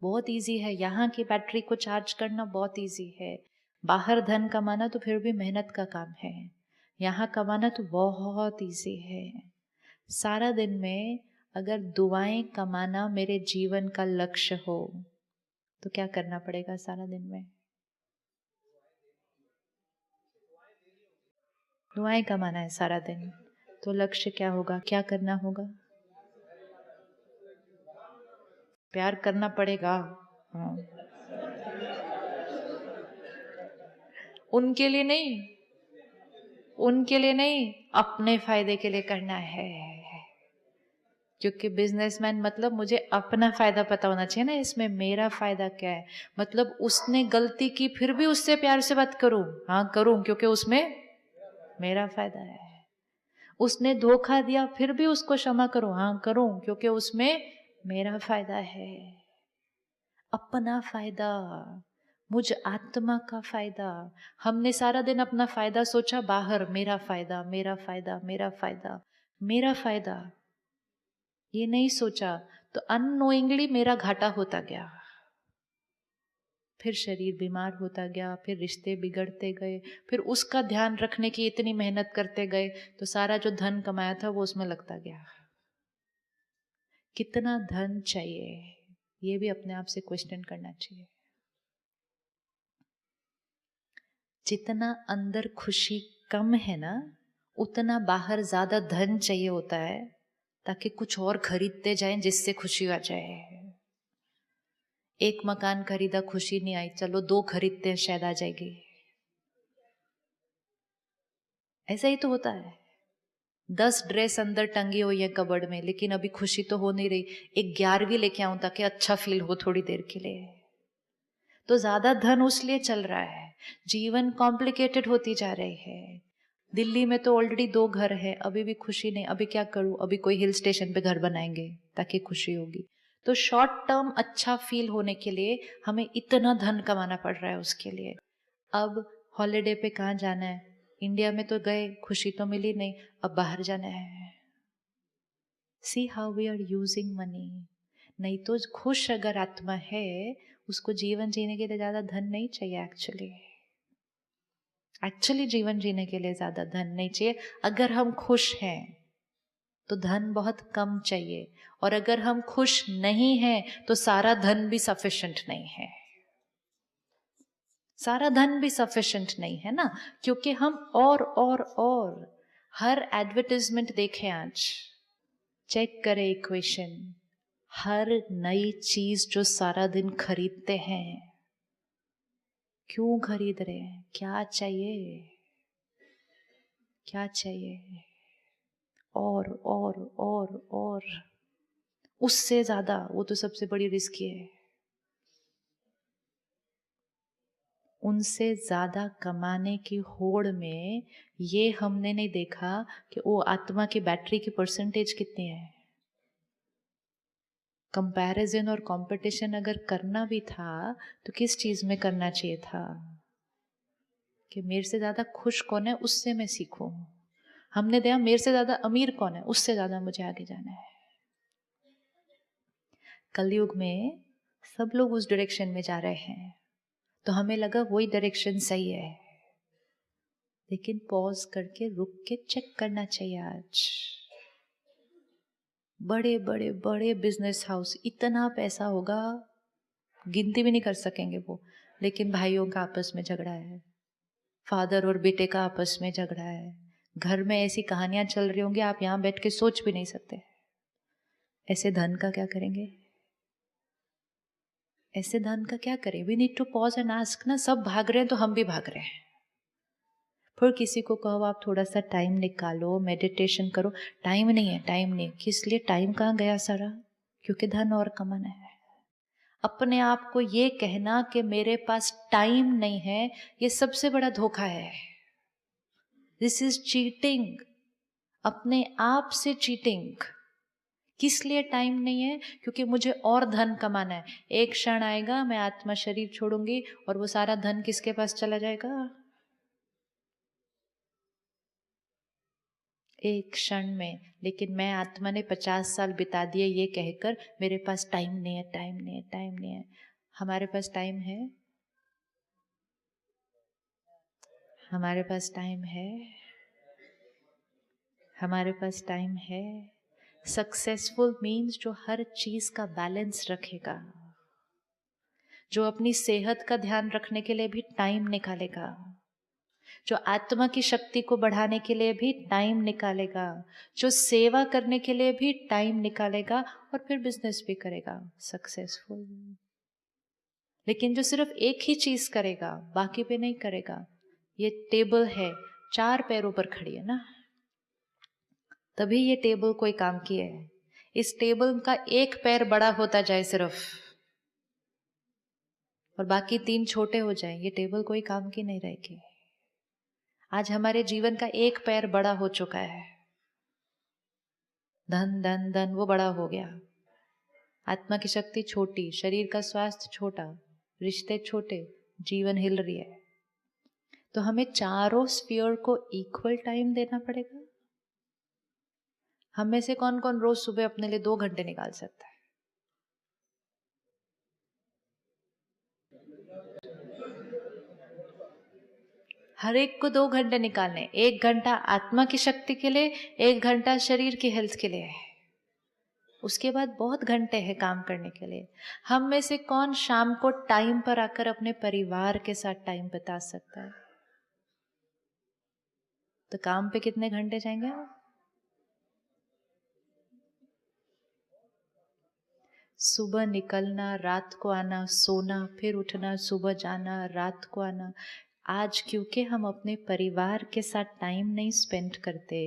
बहुत इजी है, यहाँ की बैटरी को चार्ज करना बहुत इजी है। बाहर धन कमाना तो फिर भी मेहनत का काम है, यहाँ कमाना तो बहुत इजी है। सारा दिन में अगर दुआएं कमाना मेरे जीवन का लक्ष्य हो तो क्या करना पड़ेगा सारा दिन में, दुआएं कमाना है सारा दिन, तो लक्ष्य क्या होगा, क्या करना होगा, प्यार करना पड़ेगा। हाँ। उनके लिए नहीं, उनके लिए नहीं, अपने फायदे के लिए करना है, क्योंकि बिजनेसमैन मतलब मुझे अपना फायदा पता होना चाहिए ना, इसमें मेरा फायदा क्या है। मतलब उसने गलती की फिर भी उससे प्यार से बात करूं, हाँ करूं क्योंकि उसमें मेरा फायदा है। उसने धोखा दिया फिर भी उसको क्षमा करूं, हाँ करूं क्योंकि उसमें मेरा फायदा है। अपना फायदा, मुझ आत्मा का फायदा। हमने सारा दिन अपना फायदा सोचा, बाहर मेरा फायदा मेरा फायदा मेरा फायदा मेरा फायदा, ये नहीं सोचा तो अननोइंगली मेरा घाटा होता गया। फिर शरीर बीमार होता गया, फिर रिश्ते बिगड़ते गए, फिर उसका ध्यान रखने की इतनी मेहनत करते गए तो सारा जो धन कमाया था वो उसमें लगता गया। कितना धन चाहिए, ये भी अपने आप से क्वेश्चन करना चाहिए। जितना अंदर खुशी कम है ना, उतना बाहर ज्यादा धन चाहिए होता है ताकि कुछ और खरीदते जाएं जिससे खुशी आ जाए। एक मकान खरीदा खुशी नहीं आई, चलो 2 खरीदते हैं शायद आ जाएगी। ऐसा ही तो होता है। 10 ड्रेस अंदर टंगी हुई है कबर्ड में, लेकिन अभी खुशी तो हो नहीं रही, एक 11वीं लेके आऊं ताकि अच्छा फील हो थोड़ी देर के लिए। तो ज्यादा धन उस लिए चल रहा है, जीवन कॉम्प्लिकेटेड होती जा रही है। दिल्ली में तो ऑलरेडी 2 घर है, अभी भी खुशी नहीं, अभी क्या करूं, अभी कोई हिल स्टेशन पे घर बनाएंगे ताकि खुशी होगी। तो शॉर्ट टर्म अच्छा फील होने के लिए हमें इतना धन कमाना पड़ रहा है उसके लिए। अब हॉलिडे पे कहाँ जाना है, इंडिया में तो गए, खुशी तो मिली नहीं, अब बाहर जाना है। See how we are using money. नहीं तो खुश अगर आत्मा है उसको जीवन जीने के लिए ज्यादा धन नहीं चाहिए। एक्चुअली जीवन जीने के लिए ज्यादा धन नहीं चाहिए। अगर हम खुश हैं तो धन बहुत कम चाहिए, और अगर हम खुश नहीं हैं तो सारा धन भी सफिशिएंट नहीं है। सारा धन भी सफिशिएंट नहीं है ना, क्योंकि हम और हर एडवर्टाइजमेंट देखें आज, चेक करें इक्वेशन, हर नई चीज जो सारा दिन खरीदते हैं, क्यों खरीद रहे हैं, क्या चाहिए, क्या चाहिए, और उससे ज्यादा, वो तो सबसे बड़ी रिस्क है। उनसे ज्यादा कमाने की होड़ में ये हमने नहीं देखा कि वो आत्मा की बैटरी की परसेंटेज कितनी है। कंपैरिजन और कंपटीशन अगर करना भी था तो किस चीज में करना चाहिए था कि मेरे से ज्यादा खुश कौन है उससे मैं सीखूं। हमने देखा मेरे से ज्यादा अमीर कौन है, उससे ज्यादा मुझे आगे जाना है। कलयुग में सब लोग उस डायरेक्शन में जा रहे हैं, तो हमें लगा वही डायरेक्शन सही है, लेकिन पॉज करके रुक के चेक करना चाहिए। आज बड़े बड़े बड़े बिजनेस हाउस, इतना पैसा होगा गिनती भी नहीं कर सकेंगे वो, लेकिन भाइयों का आपस में झगड़ा है, फादर और बेटे का आपस में झगड़ा है, घर में ऐसी कहानियां चल रही होंगी आप यहाँ बैठ के सोच भी नहीं सकते। ऐसे धन का क्या करेंगे, ऐसे धन का क्या करें? We need to pause and ask ना। सब भाग रहे हैं तो हम भी भाग रहे हैं। फिर किसी को कहो आप थोड़ा सा टाइम निकालो, मेडिटेशन करो, टाइम नहीं है, टाइम नहीं। किस लिए? टाइम कहाँ गया सारा? क्योंकि धन और कमाना है। अपने आप को ये कहना कि मेरे पास टाइम नहीं है, ये सबसे बड़ा धोखा है। दिस इज चीटिंग, अपने आप से चीटिंग। किस लिए टाइम नहीं है? क्योंकि मुझे और धन कमाना है। एक क्षण आएगा मैं आत्मा शरीर छोड़ूंगी और वो सारा धन किसके पास चला जाएगा? एक क्षण में। लेकिन मैं आत्मा ने 50 साल बिता दिए ये कहकर मेरे पास टाइम नहीं है, टाइम नहीं है, टाइम नहीं है। हमारे पास टाइम है, हमारे पास टाइम है, हमारे पास टाइम है। सक्सेसफुल मीन्स जो हर चीज का बैलेंस रखेगा, जो अपनी सेहत का ध्यान रखने के लिए भी टाइम निकालेगा, जो आत्मा की शक्ति को बढ़ाने के लिए भी टाइम निकालेगा, जो सेवा करने के लिए भी टाइम निकालेगा और फिर बिजनेस भी करेगा, सक्सेसफुल। लेकिन जो सिर्फ एक ही चीज करेगा बाकी पे नहीं करेगा, ये टेबल है 4 पैरों पर खड़ी है ना, तभी ये टेबल कोई काम की है। इस टेबल का एक पैर बड़ा होता जाए सिर्फ और बाकी 3 छोटे हो जाए, ये टेबल कोई काम की नहीं रहेगी। आज हमारे जीवन का एक पैर बड़ा हो चुका है, धन धन धन वो बड़ा हो गया, आत्मा की शक्ति छोटी, शरीर का स्वास्थ्य छोटा, रिश्ते छोटे, जीवन हिल रही है। तो हमें चारों स्फीयर को इक्वल टाइम देना पड़ेगा। हम में से कौन कौन रोज सुबह अपने लिए 2 घंटे निकाल सकता है? हर एक को 2 घंटे निकालने, 1 घंटा आत्मा की शक्ति के लिए, 1 घंटा शरीर की हेल्थ के लिए है। उसके बाद बहुत घंटे हैं काम करने के लिए। हम में से कौन शाम को टाइम पर आकर अपने परिवार के साथ टाइम बिता सकता है? तो काम पे कितने घंटे जाएंगे? सुबह निकलना, रात को आना, सोना, फिर उठना, सुबह जाना, रात को आना। आज क्योंकि हम अपने परिवार के साथ टाइम नहीं स्पेंड करते,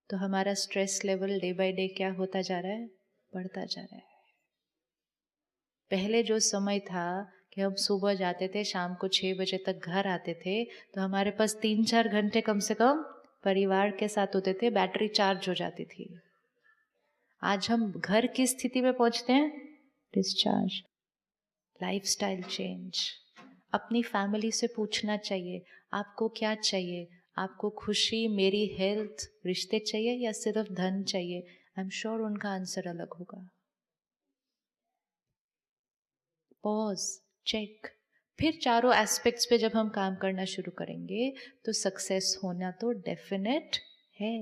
तो हमारा stress level day by day क्या होता जा रहा है? बढ़ता जा रहा है। पहले जो समय था कि हम सुबह जाते थे, शाम को 6 बजे तक घर आते थे, तो हमारे पास 3-4 घंटे कम से कम परिवार के साथ होते थे, बैटरी चार्ज हो जाती थी। आज हम घर की स्थिति में पहुंचते हैं, डिस्चार्ज। Lifestyle change. अपनी फैमिली से पूछना चाहिए आपको क्या चाहिए? आपको खुशी, मेरी हेल्थ, रिश्ते चाहिए या सिर्फ धन चाहिए? आई एम श्योर उनका आंसर अलग होगा। Pause, check. फिर चारों एस्पेक्ट्स पे जब हम काम करना शुरू करेंगे तो सक्सेस होना तो डेफिनेट है।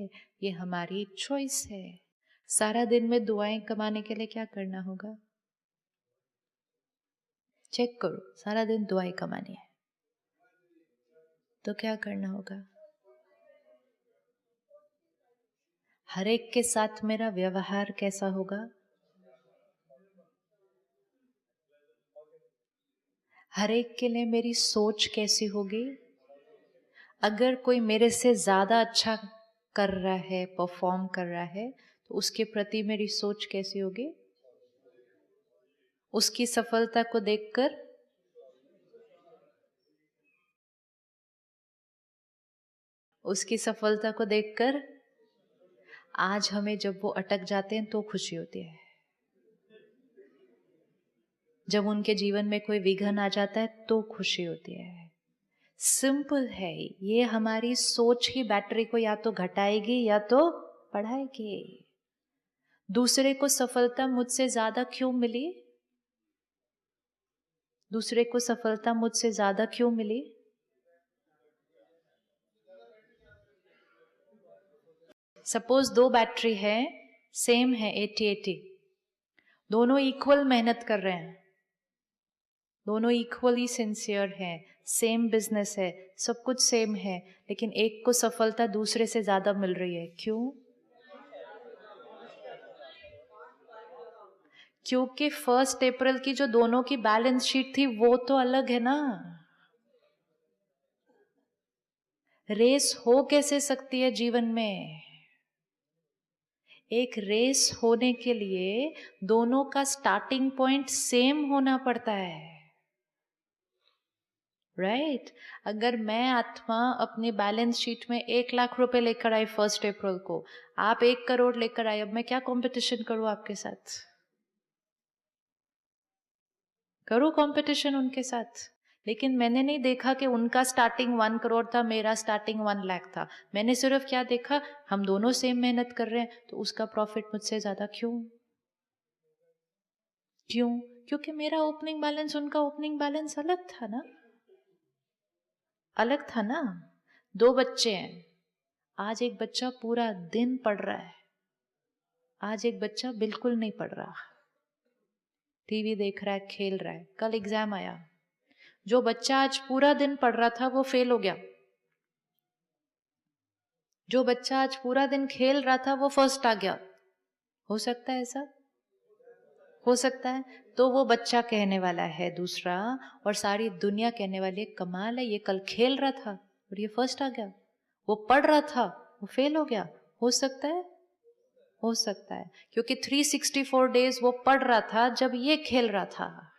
ये हमारी चॉइस है। सारा दिन में दुआएं कमाने के लिए क्या करना होगा? चेक करो, सारा दिन दुआएं कमानी है तो क्या करना होगा? हर एक के साथ मेरा व्यवहार कैसा होगा? हर एक के लिए मेरी सोच कैसी होगी? अगर कोई मेरे से ज़्यादा अच्छा कर रहा है, परफॉर्म कर रहा है, तो उसके प्रति मेरी सोच कैसी होगी? उसकी सफलता को देखकर आज हमें जब वो अटक जाते हैं तो खुशी होती है। जब उनके जीवन में कोई विघ्न आ जाता है तो खुशी होती है। सिंपल है, ये हमारी सोच की बैटरी को या तो घटाएगी या तो बढ़ाएगी। दूसरे को सफलता मुझसे ज्यादा क्यों मिली? दूसरे को सफलता मुझसे ज्यादा क्यों मिली? सपोज 2 बैटरी है, सेम है 80-80, दोनों इक्वल मेहनत कर रहे हैं, दोनों इक्वली सिंसियर हैं, सेम बिजनेस है, सब कुछ सेम है, लेकिन एक को सफलता दूसरे से ज्यादा मिल रही है। क्यों? क्योंकि 1 अप्रैल की जो दोनों की बैलेंस शीट थी वो तो अलग है ना। रेस हो कैसे सकती है जीवन में? एक रेस होने के लिए दोनों का स्टार्टिंग पॉइंट सेम होना पड़ता है, राइट? अगर मैं आत्मा अपनी बैलेंस शीट में 1 लाख रुपए लेकर आई 1 अप्रैल को, आप 1 करोड़ लेकर आए, अब मैं क्या कंपटीशन करूं आपके साथ? करूं कंपटीशन उनके साथ? लेकिन मैंने नहीं देखा कि उनका स्टार्टिंग 1 करोड़ था, मेरा स्टार्टिंग 1 लाख था। मैंने सिर्फ क्या देखा, हम दोनों सेम मेहनत कर रहे हैं, तो उसका प्रॉफिट मुझसे ज्यादा क्यों? क्यों? क्योंकि मेरा ओपनिंग बैलेंस उनका ओपनिंग बैलेंस अलग था ना, अलग था ना। 2 बच्चे हैं, आज एक बच्चा पूरा दिन पढ़ रहा है, आज एक बच्चा बिल्कुल नहीं पढ़ रहा, टीवी देख रहा है, खेल रहा है। कल एग्जाम आया, जो बच्चा आज पूरा दिन पढ़ रहा था वो फेल हो गया, जो बच्चा आज पूरा दिन खेल रहा था वो फर्स्ट आ गया। हो सकता है ऐसा? हो सकता है। तो वो बच्चा कहने वाला है दूसरा, और सारी दुनिया कहने वाली है, कमाल है, ये कल खेल रहा था और ये फर्स्ट आ गया, वो पढ़ रहा था वो फेल हो गया। हो सकता है? हो सकता है, क्योंकि 364 डेज वो पढ़ रहा था जब ये खेल रहा था।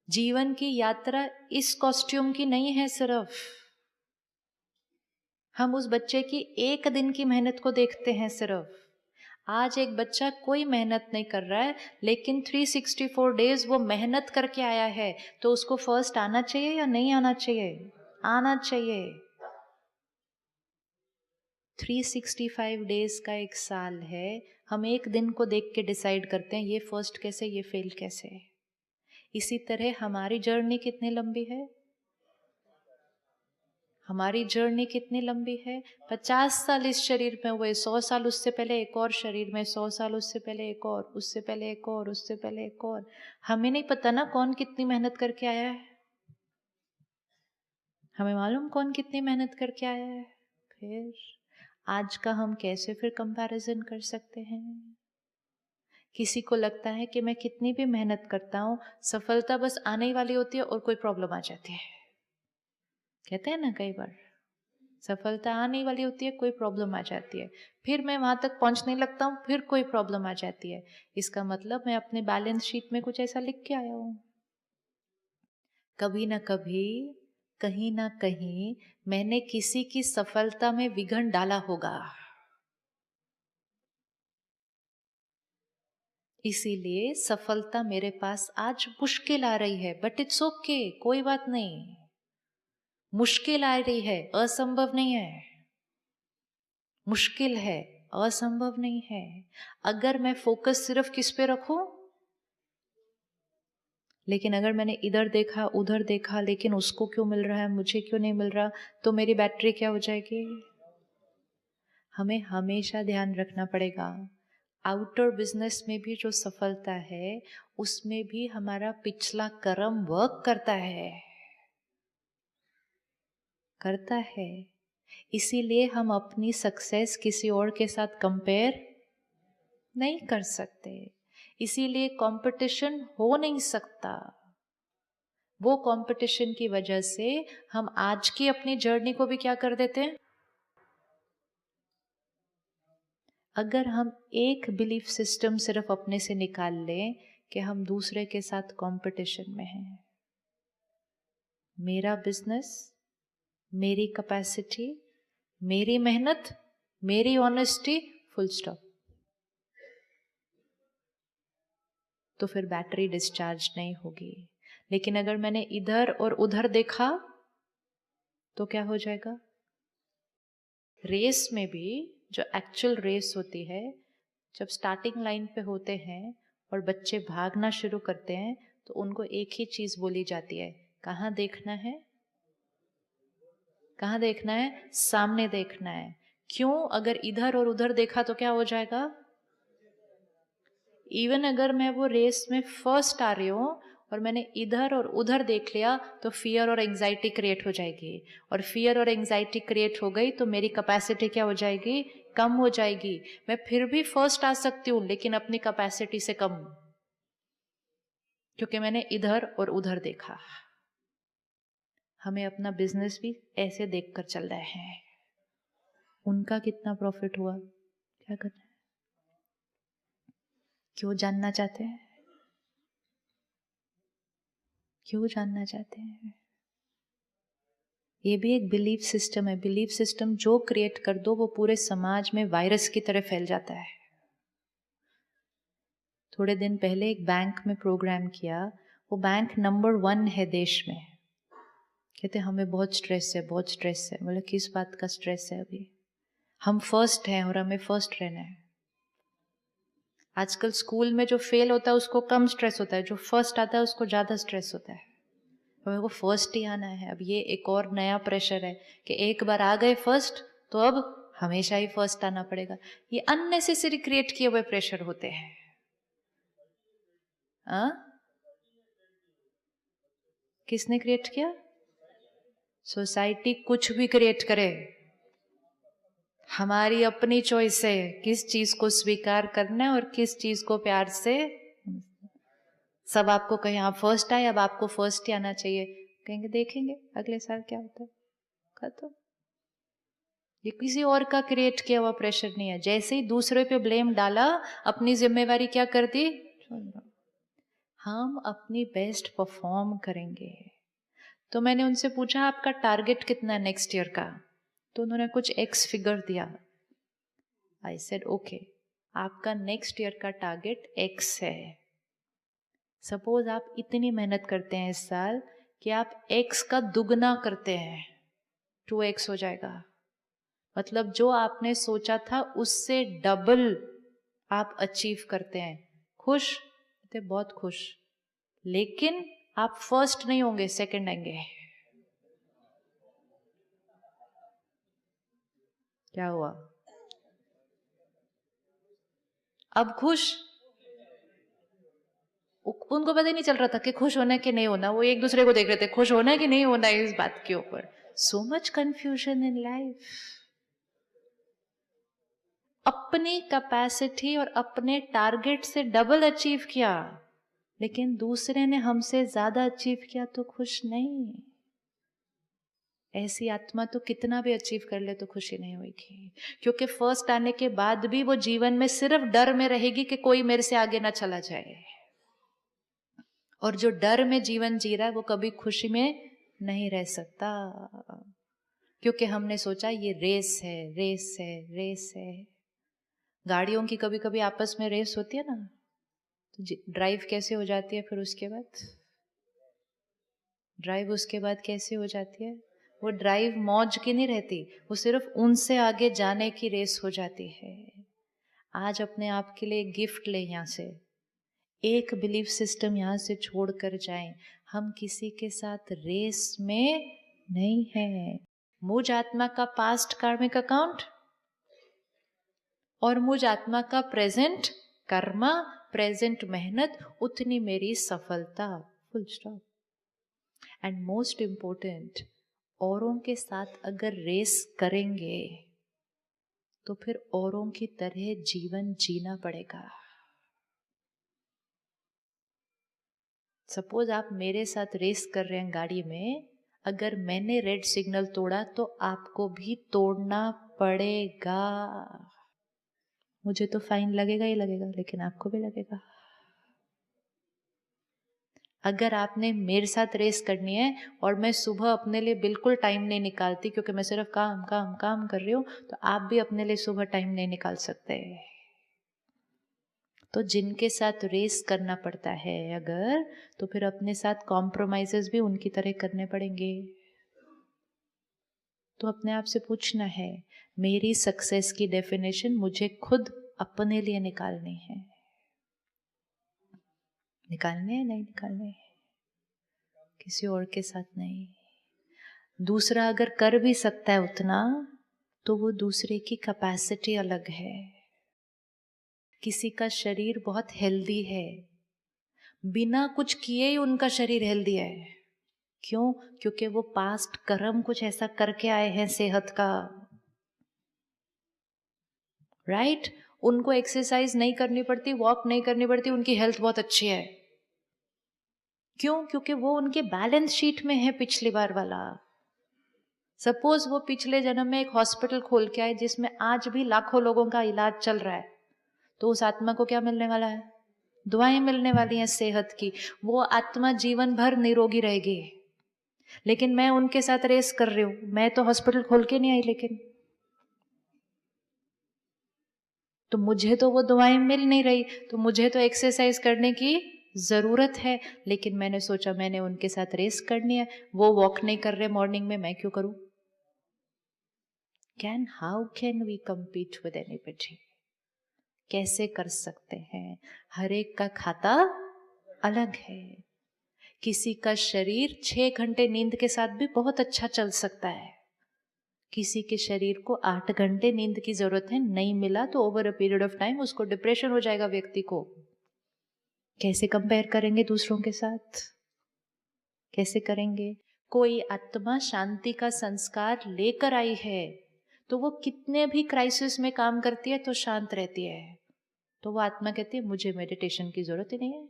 जीवन की यात्रा इस कॉस्ट्यूम की नहीं है सिर्फ। हम उस बच्चे की 1 दिन की मेहनत को देखते हैं सिर्फ। आज एक बच्चा कोई मेहनत नहीं कर रहा है, लेकिन 364 डेज वो मेहनत करके आया है, तो उसको फर्स्ट आना चाहिए या नहीं आना चाहिए? आना चाहिए। 365 डेज का एक साल है, हम एक दिन को देख के डिसाइड करते हैं ये फर्स्ट कैसे, ये फेल कैसे। इसी तरह हमारी जर्नी कितनी लंबी है? हमारी जर्नी कितनी लंबी है? 50 साल इस शरीर में हुए, 100 साल उससे पहले एक और शरीर में, 100 साल उससे पहले एक और, उससे पहले एक और, उससे पहले एक और। हमें नहीं पता ना कौन कितनी मेहनत करके आया है। हमें मालूम कौन कितनी मेहनत करके आया है? फिर आज का हम कैसे फिर कंपैरिजन कर सकते हैं? किसी को लगता है कि मैं कितनी भी मेहनत करता हूँ, सफलता बस आने ही वाली होती है और कोई प्रॉब्लम आ जाती है। कहते हैं ना कई बार, सफलता आने वाली होती है, कोई प्रॉब्लम आ जाती है, फिर मैं वहां तक पहुंचने लगता हूँ, फिर कोई प्रॉब्लम आ जाती है। इसका मतलब मैं अपने बैलेंस शीट में कुछ ऐसा लिख के आया हूं। कभी ना कभी, कहीं ना कहीं मैंने किसी की सफलता में विघ्न डाला होगा, इसीलिए सफलता मेरे पास आज मुश्किल आ रही है। बट इट्स ओके, कोई बात नहीं। मुश्किल आ रही है, असंभव नहीं है। मुश्किल है, असंभव नहीं है। अगर मैं फोकस सिर्फ किस पे रखूं, लेकिन अगर मैंने इधर देखा उधर देखा, लेकिन उसको क्यों मिल रहा है मुझे क्यों नहीं मिल रहा, तो मेरी बैटरी क्या हो जाएगी? हमें हमेशा ध्यान रखना पड़ेगा, आउटर बिजनेस में भी जो सफलता है उसमें भी हमारा पिछला कर्म वर्क करता है, करता है। इसीलिए हम अपनी सक्सेस किसी और के साथ कंपेयर नहीं कर सकते, इसीलिए कंपटीशन हो नहीं सकता। वो कंपटीशन की वजह से हम आज की अपनी जर्नी को भी क्या कर देते हैं। अगर हम एक बिलीफ सिस्टम सिर्फ अपने से निकाल लें कि हम दूसरे के साथ कंपटीशन में हैं, मेरा बिजनेस, मेरी कैपेसिटी, मेरी मेहनत, मेरी ऑनेस्टी, फुल स्टॉप, तो फिर बैटरी डिस्चार्ज नहीं होगी। लेकिन अगर मैंने इधर और उधर देखा तो क्या हो जाएगा। रेस में भी जो एक्चुअल रेस होती है, जब स्टार्टिंग लाइन पे होते हैं और बच्चे भागना शुरू करते हैं तो उनको एक ही चीज बोली जाती है, कहाँ देखना है, कहाँ देखना है, सामने देखना है। क्यों? अगर इधर और उधर देखा तो क्या हो जाएगा। इवन अगर मैं वो रेस में फर्स्ट आ रही हूँ और मैंने इधर और उधर देख लिया तो फियर और एंजाइटी क्रिएट हो जाएगी, और फियर और एंजाइटी क्रिएट हो गई तो मेरी कैपेसिटी क्या हो जाएगी, कम हो जाएगी। मैं फिर भी फर्स्ट आ सकती हूँ लेकिन अपनी कैपेसिटी से कम, क्योंकि मैंने इधर और उधर देखा। हमें अपना बिजनेस भी ऐसे देखकर चल रहे हैं, उनका कितना प्रॉफिट हुआ, क्या करना है, क्यों जानना चाहते हैं, क्यों जानना चाहते हैं। ये भी एक बिलीफ सिस्टम है। बिलीफ सिस्टम जो क्रिएट कर दो वो पूरे समाज में वायरस की तरह फैल जाता है। थोड़े दिन पहले एक बैंक में प्रोग्राम किया, वो बैंक नंबर 1 है देश में। कहते हमें बहुत स्ट्रेस है, बहुत स्ट्रेस है। बोले किस बात का स्ट्रेस है? अभी हम फर्स्ट हैं और हमें फर्स्ट रहना है। आजकल स्कूल में जो फेल होता है उसको कम स्ट्रेस होता है, जो फर्स्ट आता है उसको ज़्यादा स्ट्रेस होता है। हमें को फर्स्ट ही आना है। अब ये एक और नया प्रेशर है कि एक बार आ गए फर्स्ट तो अब हमेशा ही फर्स्ट आना पड़ेगा। ये अननेसेसरी क्रिएट किए हुए प्रेशर होते हैं। किसने क्रिएट किया? सोसाइटी कुछ भी क्रिएट करे, हमारी अपनी चॉइस है किस चीज को स्वीकार करना है और किस चीज को प्यार से। सब आपको कहें आप फर्स्ट आए, अब आपको फर्स्ट ही आना चाहिए, कहेंगे देखेंगे अगले साल क्या होता है, खत्म। ये किसी और का क्रिएट किया हुआ प्रेशर नहीं है। जैसे ही दूसरे पे ब्लेम डाला, अपनी जिम्मेवारी क्या कर दी, हम अपनी बेस्ट परफॉर्म करेंगे। तो मैंने उनसे पूछा आपका टारगेट कितना है नेक्स्ट ईयर का, तो उन्होंने कुछ एक्स फिगर दिया। आई सेड ओके, आपका नेक्स्ट ईयर का टारगेट एक्स है। सपोज आप इतनी मेहनत करते हैं इस साल कि आप एक्स का दुगना करते हैं, 2x हो जाएगा। मतलब जो आपने सोचा था उससे डबल आप अचीव करते हैं। खुश? थे बहुत खुश, लेकिन आप फर्स्ट नहीं होंगे, सेकंड आएंगे। क्या हुआ? अब खुश? उनको पता ही नहीं चल रहा था कि खुश होना है कि नहीं होना। वो एक दूसरे को देख रहे थे, खुश होना है कि नहीं होना है इस बात के ऊपर। So much confusion in life. अपनी कैपेसिटी और अपने टारगेट से डबल अचीव किया, लेकिन दूसरे ने हमसे ज्यादा अचीव किया तो खुश नहीं। ऐसी आत्मा तो कितना भी अचीव कर ले तो खुशी नहीं होगी, क्योंकि फर्स्ट आने के बाद भी वो जीवन में सिर्फ डर में रहेगी कि कोई मेरे से आगे ना चला जाए। और जो डर में जीवन जी रहा है वो कभी खुशी में नहीं रह सकता, क्योंकि हमने सोचा ये रेस है, रेस है, रेस है। गाड़ियों की कभी कभी आपस में रेस होती है ना, तो ड्राइव कैसे हो जाती है फिर उसके बाद? ड्राइव उसके बाद कैसे हो जाती है? वो ड्राइव मौज की नहीं रहती, वो सिर्फ उनसे आगे जाने की रेस हो जाती है। आज अपने आप के लिए गिफ्ट ले, यहाँ से एक बिलीफ सिस्टम यहाँ से छोड़ कर जाएं। हम किसी के साथ रेस में नहीं है। मुझ आत्मा का पास्ट कार्मिक अकाउंट और मुझ आत्मा का प्रेजेंट कर्मा, प्रेजेंट मेहनत, उतनी मेरी सफलता, full stop. And most important, औरों के साथ अगर रेस करेंगे तो फिर औरों की तरह जीवन जीना पड़ेगा। सपोज आप मेरे साथ रेस कर रहे हैं गाड़ी में, अगर मैंने रेड सिग्नल तोड़ा तो आपको भी तोड़ना पड़ेगा। मुझे तो फाइन लगेगा ही लगेगा, लेकिन आपको भी लगेगा। अगर आपने मेरे साथ रेस करनी है और मैं सुबह अपने लिए बिल्कुल टाइम नहीं निकालती क्योंकि मैं सिर्फ काम काम काम कर रही हूँ, तो आप भी अपने लिए सुबह टाइम नहीं निकाल सकते। तो जिनके साथ रेस करना पड़ता है अगर, तो फिर अपने साथ कॉम्प्रोमाइजेस भी उनकी तरह करने पड़ेंगे। तो अपने आप से पूछना है, मेरी सक्सेस की डेफिनेशन मुझे खुद अपने लिए निकालनी है। निकालने हैं, नहीं निकालने, किसी और के साथ नहीं। दूसरा अगर कर भी सकता है उतना, तो वो दूसरे की कैपेसिटी अलग है। किसी का शरीर बहुत हेल्दी है, बिना कुछ किए ही उनका शरीर हेल्दी है। क्यों? क्योंकि वो पास्ट कर्म कुछ ऐसा करके आए हैं सेहत का, राइट? उनको एक्सरसाइज नहीं करनी पड़ती, वॉक नहीं करनी पड़ती, उनकी हेल्थ बहुत अच्छी है। क्यों? क्योंकि वो उनके बैलेंस शीट में है पिछली बार वाला। सपोज वो पिछले जन्म में एक हॉस्पिटल खोल के आए जिसमें आज भी लाखों लोगों का इलाज चल रहा है, तो उस आत्मा को क्या मिलने वाला है? दुआएं मिलने वाली हैं सेहत की। वो आत्मा जीवन भर निरोगी रहेगी। लेकिन मैं उनके साथ रेस कर रही हूं, मैं तो हॉस्पिटल खोल के नहीं आई, लेकिन तो मुझे तो वो दुआएं मिल नहीं रही, तो मुझे तो एक्सरसाइज करने की जरूरत है। लेकिन मैंने सोचा मैंने उनके साथ रेस करनी है, वो वॉक नहीं कर रहे मॉर्निंग में, मैं क्यों करूं? How can we compete with anybody? कैसे कर सकते हैं? हर एक का खाता अलग है। किसी का शरीर 6 घंटे नींद के साथ भी बहुत अच्छा चल सकता है, किसी के शरीर को 8 घंटे नींद की जरूरत है, नहीं मिला तो over a period of time उसको डिप्रेशन हो जाएगा व्यक्ति को। कैसे कंपेयर करेंगे दूसरों के साथ? कैसे करेंगे? कोई आत्मा शांति का संस्कार लेकर आई है, तो वो कितने भी क्राइसिस में काम करती है तो शांत रहती है। तो वो आत्मा कहती है मुझे मेडिटेशन की जरूरत ही नहीं है।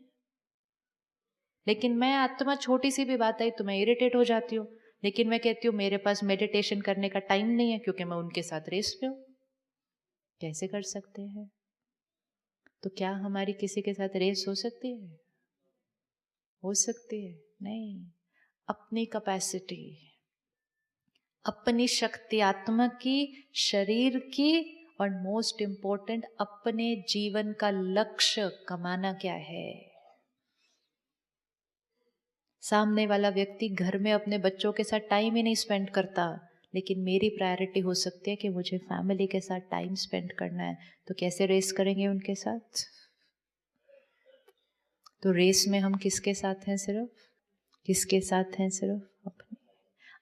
लेकिन मैं आत्मा, छोटी सी भी बात आई तो मैं इरिटेट हो जाती हूँ, लेकिन मैं कहती हूँ मेरे पास मेडिटेशन करने का टाइम नहीं है क्योंकि मैं उनके साथ रेस पे हूँ। कैसे कर सकते हैं? तो क्या हमारी किसी के साथ रेस हो सकती है? हो सकती है? नहीं। अपनी कैपेसिटी, अपनी शक्ति, आत्मा की, शरीर की, और मोस्ट इंपॉर्टेंट अपने जीवन का लक्ष्य कमाना क्या है। सामने वाला व्यक्ति घर में अपने बच्चों के साथ टाइम ही नहीं स्पेंड करता, लेकिन मेरी प्रायोरिटी हो सकती है कि मुझे फैमिली के साथ टाइम स्पेंड करना है, तो कैसे रेस करेंगे उनके साथ? तो रेस में हम किसके साथ हैं? सिर्फ किसके साथ हैं? सिर्फ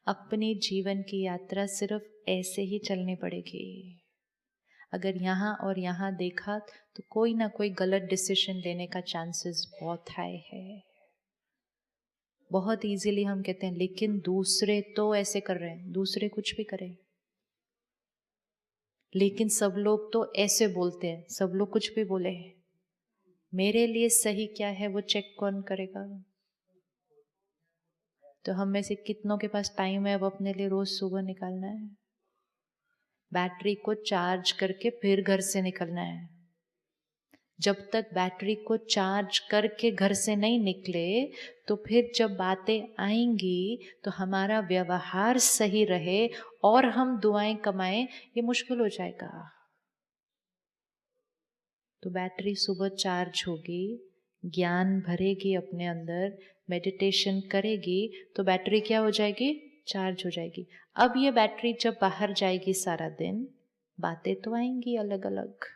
अपनी जीवन की यात्रा सिर्फ ऐसे ही चलनी पड़ेगी। अगर यहाँ और यहाँ देखा तो कोई ना कोई गलत डिसीजन लेने का चांसेस बहुत हाई है। बहुत इजीली हम कहते हैं लेकिन दूसरे तो ऐसे कर रहे हैं, दूसरे कुछ भी करें, लेकिन सब लोग तो ऐसे बोलते हैं, सब लोग कुछ भी बोले, मेरे लिए सही क्या है वो चेक कौन करेगा? तो हम में से कितनों के पास टाइम है अब अपने लिए रोज सुबह निकालना है, बैटरी को चार्ज करके फिर घर से निकलना है। जब तक बैटरी को चार्ज करके घर से नहीं निकले, तो फिर जब बातें आएंगी तो हमारा व्यवहार सही रहे और हम दुआएं कमाएं, ये मुश्किल हो जाएगा। तो बैटरी सुबह चार्ज होगी, ज्ञान भरेगी अपने अंदर, मेडिटेशन करेगी तो बैटरी क्या हो जाएगी? चार्ज हो जाएगी। अब ये बैटरी जब बाहर जाएगी सारा दिन, बातें तो आएंगी अलग अलग,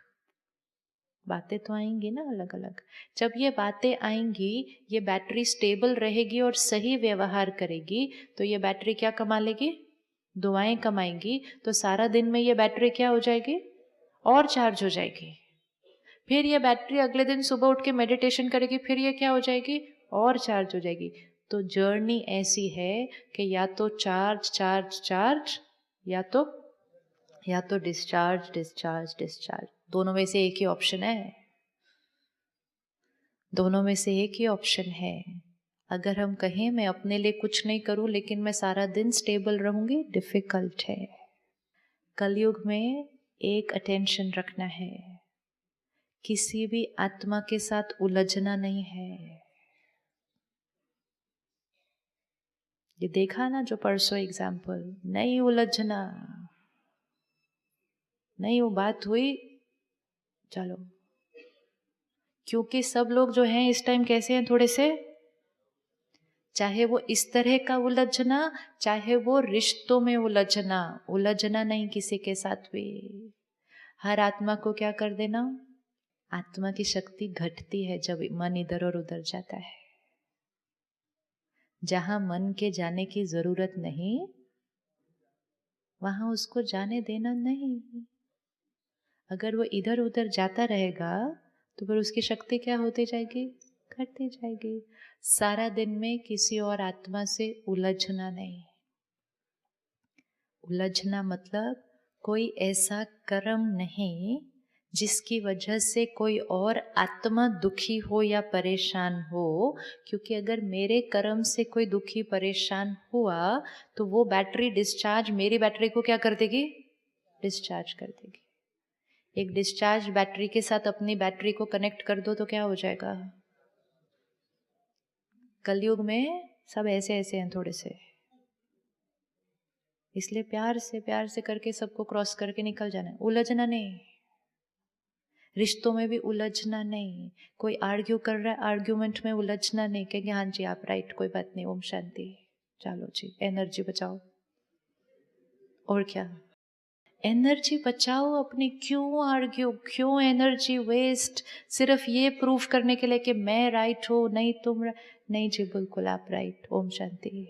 बातें तो आएंगी ना अलग अलग। जब ये बातें आएंगी, ये बैटरी स्टेबल रहेगी और सही व्यवहार करेगी, तो ये बैटरी क्या कमा लेगी? दुआएं कमाएंगी। तो सारा दिन में ये बैटरी क्या हो जाएगी? और चार्ज हो जाएगी। फिर ये बैटरी अगले दिन सुबह उठ के मेडिटेशन करेगी, फिर ये क्या हो जाएगी? और चार्ज हो जाएगी। तो जर्नी ऐसी है कि या तो चार्ज चार्ज चार्ज, या तो डिस्चार्ज डिस्चार्ज डिस्चार्ज। दोनों में से एक ही ऑप्शन है, दोनों में से एक ही ऑप्शन है। अगर हम कहें मैं अपने लिए कुछ नहीं करूं लेकिन मैं सारा दिन स्टेबल रहूंगी, डिफिकल्ट है। कलयुग में एक अटेंशन रखना है, किसी भी आत्मा के साथ उलझना नहीं है। ये देखा ना जो परसों एग्जाम्पल, नहीं उलझना, नहीं वो बात हुई चलो। क्योंकि सब लोग जो हैं इस टाइम कैसे हैं, थोड़े से, चाहे वो इस तरह का उलझना, चाहे वो रिश्तों में उलझना, उलझना नहीं किसी के साथ भी। हर आत्मा को क्या कर देना, आत्मा की शक्ति घटती है जब मन इधर और उधर जाता है। जहां मन के जाने की जरूरत नहीं, वहां उसको जाने देना नहीं। अगर वो इधर उधर जाता रहेगा तो फिर उसकी शक्ति क्या होती जाएगी, घटती जाएगी। सारा दिन में किसी और आत्मा से उलझना नहीं। उलझना मतलब कोई ऐसा कर्म नहीं जिसकी वजह से कोई और आत्मा दुखी हो या परेशान हो। क्योंकि अगर मेरे कर्म से कोई दुखी परेशान हुआ तो वो बैटरी डिस्चार्ज मेरी बैटरी को क्या कर देगी, डिस्चार्ज कर देगी। एक डिस्चार्ज बैटरी के साथ अपनी बैटरी को कनेक्ट कर दो तो क्या हो जाएगा। कलयुग में सब ऐसे ऐसे हैं थोड़े से, इसलिए प्यार से करके सबको क्रॉस करके निकल जाना है। उलझना नहीं, रिश्तों में भी उलझना नहीं। कोई आर्ग्यू कर रहा है, आर्ग्यूमेंट में उलझना नहीं, कहेंगे हाँ जी आप राइट, कोई बात नहीं, ओम शांति, चलो जी एनर्जी बचाओ। और क्या, एनर्जी बचाओ अपनी। क्यों आर्ग्यू, क्यों एनर्जी वेस्ट, सिर्फ ये प्रूफ करने के लिए कि मैं राइट हूं, नहीं तुम नहीं जी बिल्कुल आप right, Om Shanti.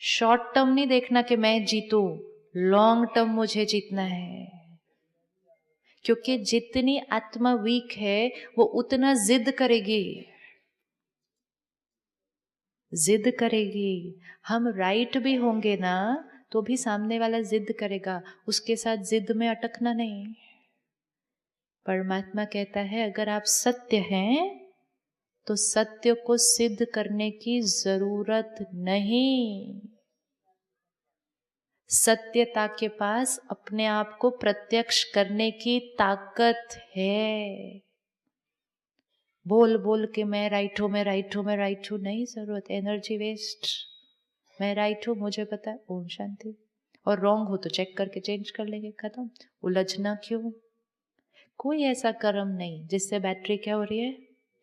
Short term नहीं देखना कि मैं जीतूं, लॉन्ग टर्म मुझे जीतना है। क्योंकि जितनी आत्मा वीक है वो उतना जिद करेगी, जिद करेगी। हम राइट भी होंगे ना तो भी सामने वाला जिद करेगा, उसके साथ जिद में अटकना नहीं। परमात्मा कहता है अगर आप सत्य हैं तो सत्य को सिद्ध करने की जरूरत नहीं। सत्यता के पास अपने आप को प्रत्यक्ष करने की ताकत है। बोल बोल के मैं राइट हूं, मैं राइट हूं, मैं राइट हूं, नहीं जरूरत, एनर्जी वेस्ट। मैं राइट हूं मुझे पता है, ओम शांति। और रॉन्ग हो तो चेक करके चेंज कर लेंगे, खत्म। उलझना क्यों, कोई ऐसा कर्म नहीं जिससे बैटरी क्या हो रही है,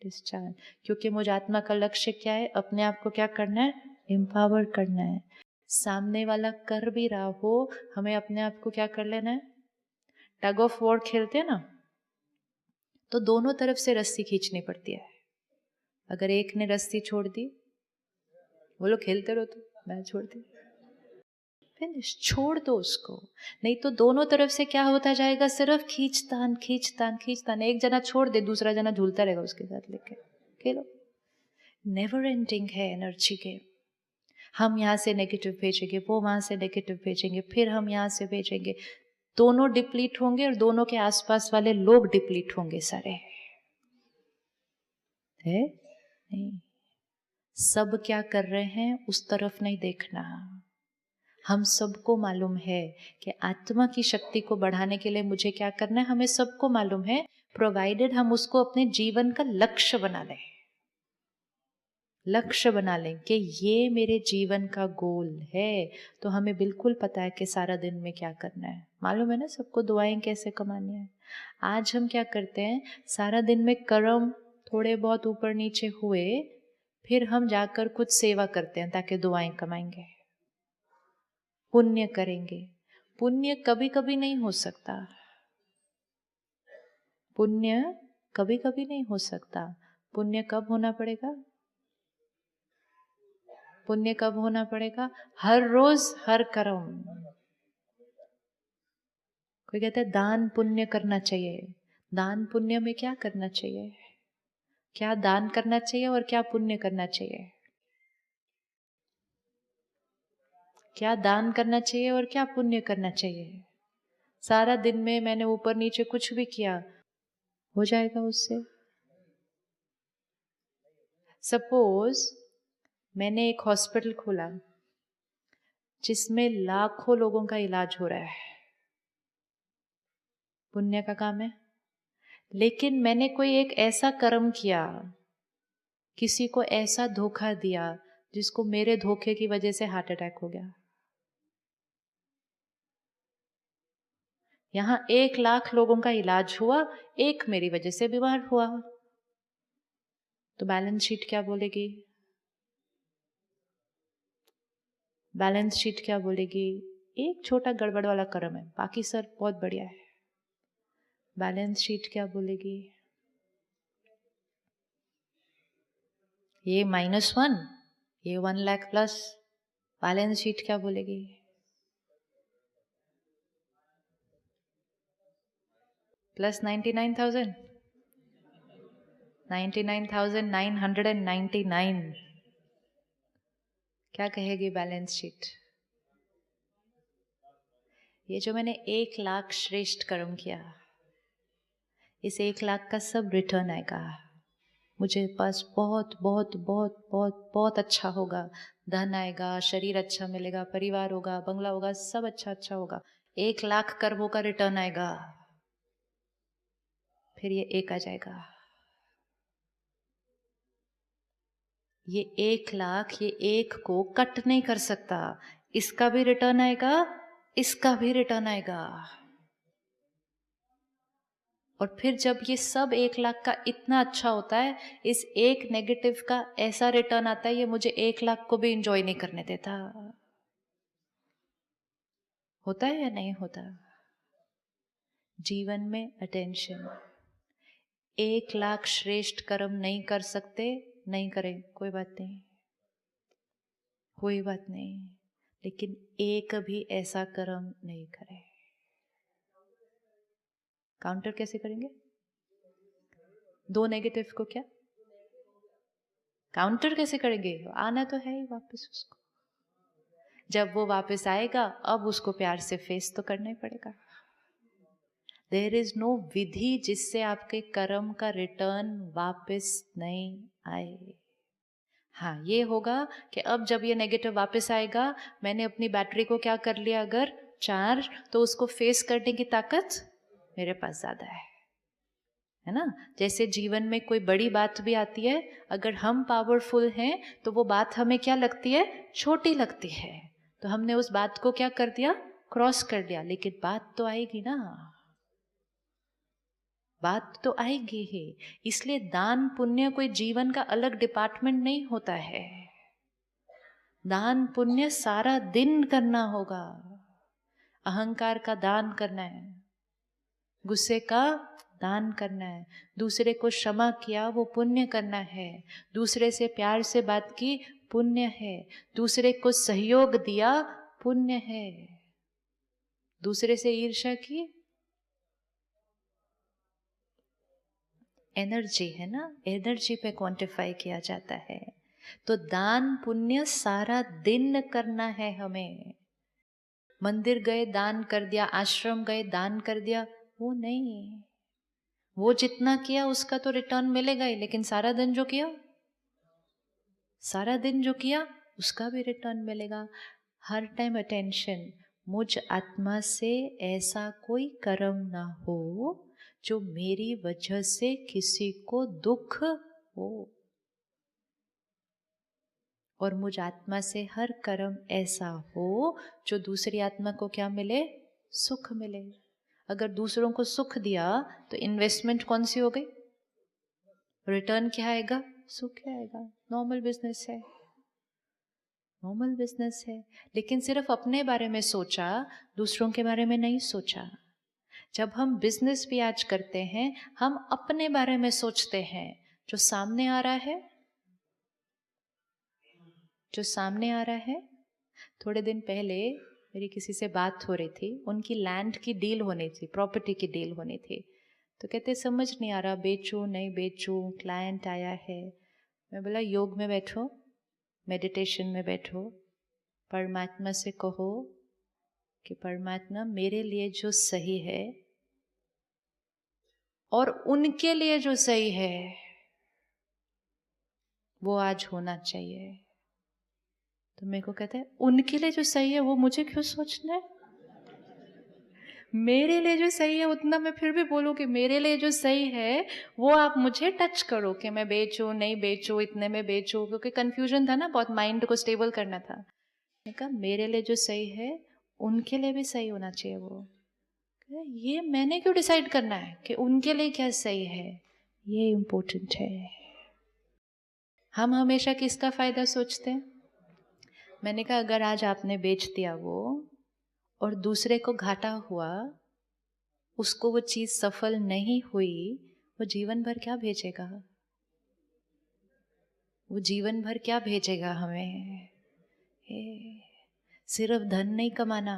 डिस्चार्ज। क्योंकि मुझे आत्मा का लक्ष्य क्या है, अपने आप को क्या करना है, एम्पावर करना है। सामने वाला कर भी रहा हो, हमें अपने आप को क्या कर लेना है। टग ऑफ वॉर खेलते हैं ना, तो दोनों तरफ से रस्सी खींचनी पड़ती है। अगर एक ने रस्सी छोड़ दी, वो लोग खेलते रहो तो मैं छोड़ दी, फिनिश, छोड़ दो उसको। नहीं तो दोनों तरफ से क्या होता जाएगा, सिर्फ खींचतान खींचतान खींचतान। एक जना छोड़ दे, दूसरा जना झूलता रहेगा उसके साथ लेके, खेलो। नेवर एंडिंग है एनर्जी के। हम यहाँ से नेगेटिव भेजेंगे, वो वहां से नेगेटिव भेजेंगे, फिर हम यहाँ से भेजेंगे, दोनों डिप्लीट होंगे और दोनों के आसपास वाले लोग डिप्लीट होंगे सारे, है नहीं। सब क्या कर रहे हैं उस तरफ नहीं देखना। हम सबको मालूम है कि आत्मा की शक्ति को बढ़ाने के लिए मुझे क्या करना है, हमें सबको मालूम है, प्रोवाइडेड हम उसको अपने जीवन का लक्ष्य बना लें। लक्ष्य बना लें कि ये मेरे जीवन का गोल है, तो हमें बिल्कुल पता है कि सारा दिन में क्या करना है। मालूम है ना सबको दुआएं कैसे कमानी है। आज हम क्या करते हैं, सारा दिन में कर्म थोड़े बहुत ऊपर नीचे हुए, फिर हम जाकर कुछ सेवा करते हैं ताकि दुआएं कमाएंगे, पुण्य करेंगे। पुण्य कभी कभी नहीं हो सकता, पुण्य कभी कभी नहीं हो सकता। पुण्य कब होना पड़ेगा, पुण्य कब होना पड़ेगा, हर रोज हर कर्म। कोई कहता है दान पुण्य करना चाहिए, दान पुण्य में क्या करना चाहिए, क्या दान करना चाहिए और क्या पुण्य करना चाहिए? क्या दान करना चाहिए और क्या पुण्य करना चाहिए? सारा दिन में मैंने ऊपर नीचे कुछ भी किया, हो जाएगा उससे? सपोज मैंने एक हॉस्पिटल खोला जिसमें लाखों लोगों का इलाज हो रहा है, पुण्य का काम है। लेकिन मैंने कोई एक ऐसा कर्म किया, किसी को ऐसा धोखा दिया जिसको मेरे धोखे की वजह से हार्ट अटैक हो गया। यहां 1,00,000 लोगों का इलाज हुआ, एक मेरी वजह से बीमार हुआ, तो बैलेंस शीट क्या बोलेगी? बैलेंस शीट क्या बोलेगी? एक छोटा गड़बड़ वाला कर्म है, बाकी सर बहुत बढ़िया है। बैलेंस शीट क्या बोलेगी? ये -1, ये 1,00,000 प्लस। बैलेंस शीट क्या बोलेगी? प्लस 99,000, 99,999। क्या कहेगी बैलेंस शीट? ये जो मैंने 1,00,000 श्रेष्ठ कर्म किया, इस 1,00,000 का सब रिटर्न आएगा। मुझे पास बहुत बहुत बहुत बहुत बहुत अच्छा होगा, धन आएगा, शरीर अच्छा मिलेगा, परिवार होगा, बंगला होगा, सब अच्छा अच्छा होगा। 1,00,000 कर्मों का रिटर्न आएगा, फिर ये एक आ जाएगा। ये 1,00,000, ये एक को कट नहीं कर सकता। इसका भी रिटर्न आएगा, इसका भी रिटर्न आएगा। और फिर जब ये सब 1,00,000 का इतना अच्छा होता है, इस एक नेगेटिव का ऐसा रिटर्न आता है, ये मुझे 1,00,000 को भी इंजॉय नहीं करने देता। होता है या नहीं होता? जीवन में अटेंशन। 1,00,000 श्रेष्ठ कर्म नहीं कर सकते, नहीं करें, कोई बात नहीं, कोई बात नहीं, लेकिन एक भी ऐसा कर्म नहीं करें। काउंटर कैसे करेंगे? 2 नेगेटिव को क्या काउंटर कैसे करेंगे? आना तो है ही वापस उसको। जब वो वापस आएगा, अब उसको प्यार से फेस तो करना ही पड़ेगा। देयर इज नो विधि जिससे आपके कर्म का रिटर्न वापस नहीं आए। हाँ, ये होगा कि अब जब ये नेगेटिव वापस आएगा, मैंने अपनी बैटरी को क्या कर लिया अगर चार्ज, तो उसको फेस करने की ताकत मेरे पास ज्यादा है ना? जैसे जीवन में कोई बड़ी बात भी आती है, अगर हम पावरफुल हैं तो वो बात हमें क्या लगती है? छोटी लगती है। तो हमने उस बात को क्या कर दिया? क्रॉस कर दिया। लेकिन बात तो आएगी ना, बात तो आएगी ही। इसलिए दान पुण्य कोई जीवन का अलग डिपार्टमेंट नहीं होता है। दान पुण्य सारा दिन करना होगा। अहंकार का दान करना है, गुस्से का दान करना है, दूसरे को क्षमा किया वो पुण्य करना है, दूसरे से प्यार से बात की पुण्य है, दूसरे को सहयोग दिया पुण्य है, दूसरे से ईर्ष्या की एनर्जी है ना, एनर्जी पे क्वांटिफाई किया जाता है। तो दान पुण्य सारा दिन करना है हमें। मंदिर गए दान कर दिया, आश्रम गए दान कर दिया, वो नहीं। वो जितना किया उसका तो रिटर्न मिलेगा ही, लेकिन सारा दिन जो किया, सारा दिन जो किया उसका भी रिटर्न मिलेगा। हर टाइम अटेंशन, मुझ आत्मा से ऐसा कोई कर्म ना हो जो मेरी वजह से किसी को दुख हो, और मुझ आत्मा से हर कर्म ऐसा हो जो दूसरी आत्मा को क्या मिले? सुख मिले। अगर दूसरों को सुख दिया तो इन्वेस्टमेंट कौन सी हो गई? रिटर्न क्या आएगा? सुख आएगा। नॉर्मल बिजनेस है, नॉर्मल बिजनेस है। लेकिन सिर्फ अपने बारे में सोचा, दूसरों के बारे में नहीं सोचा। जब हम बिजनेस भी आज करते हैं, हम अपने बारे में सोचते हैं। जो सामने आ रहा है, जो सामने आ रहा है। थोड़े दिन पहले मेरी किसी से बात हो रही थी, उनकी लैंड की डील होनी थी, प्रॉपर्टी की डील होनी थी। तो कहते समझ नहीं आ रहा, बेचूं नहीं बेचूं, क्लाइंट आया है। मैं बोला योग में बैठो, मेडिटेशन में बैठो, परमात्मा से कहो कि परमात्मा मेरे लिए जो सही है और उनके लिए जो सही है वो आज होना चाहिए। तो मेरे को कहते हैं उनके लिए जो सही है वो मुझे क्यों सोचना है, मेरे लिए जो सही है उतना मैं फिर भी बोलूँ कि मेरे लिए जो सही है वो आप मुझे टच करो कि मैं बेचूं नहीं बेचूं, इतने में बेचूं, क्योंकि कंफ्यूजन था ना बहुत, माइंड को स्टेबल करना था। मैंने कहा मेरे लिए जो सही है उनके लिए भी सही होना चाहिए। वो ये मैंने क्यों डिसाइड करना है कि उनके लिए क्या सही है, ये इम्पोर्टेंट है। हम हमेशा किसका फायदा सोचते हैं। मैंने कहा अगर आज आपने बेच दिया वो और दूसरे को घाटा हुआ, उसको वो चीज सफल नहीं हुई, वो जीवन भर क्या भेजेगा, वो जीवन भर क्या भेजेगा हमें। सिर्फ धन नहीं कमाना,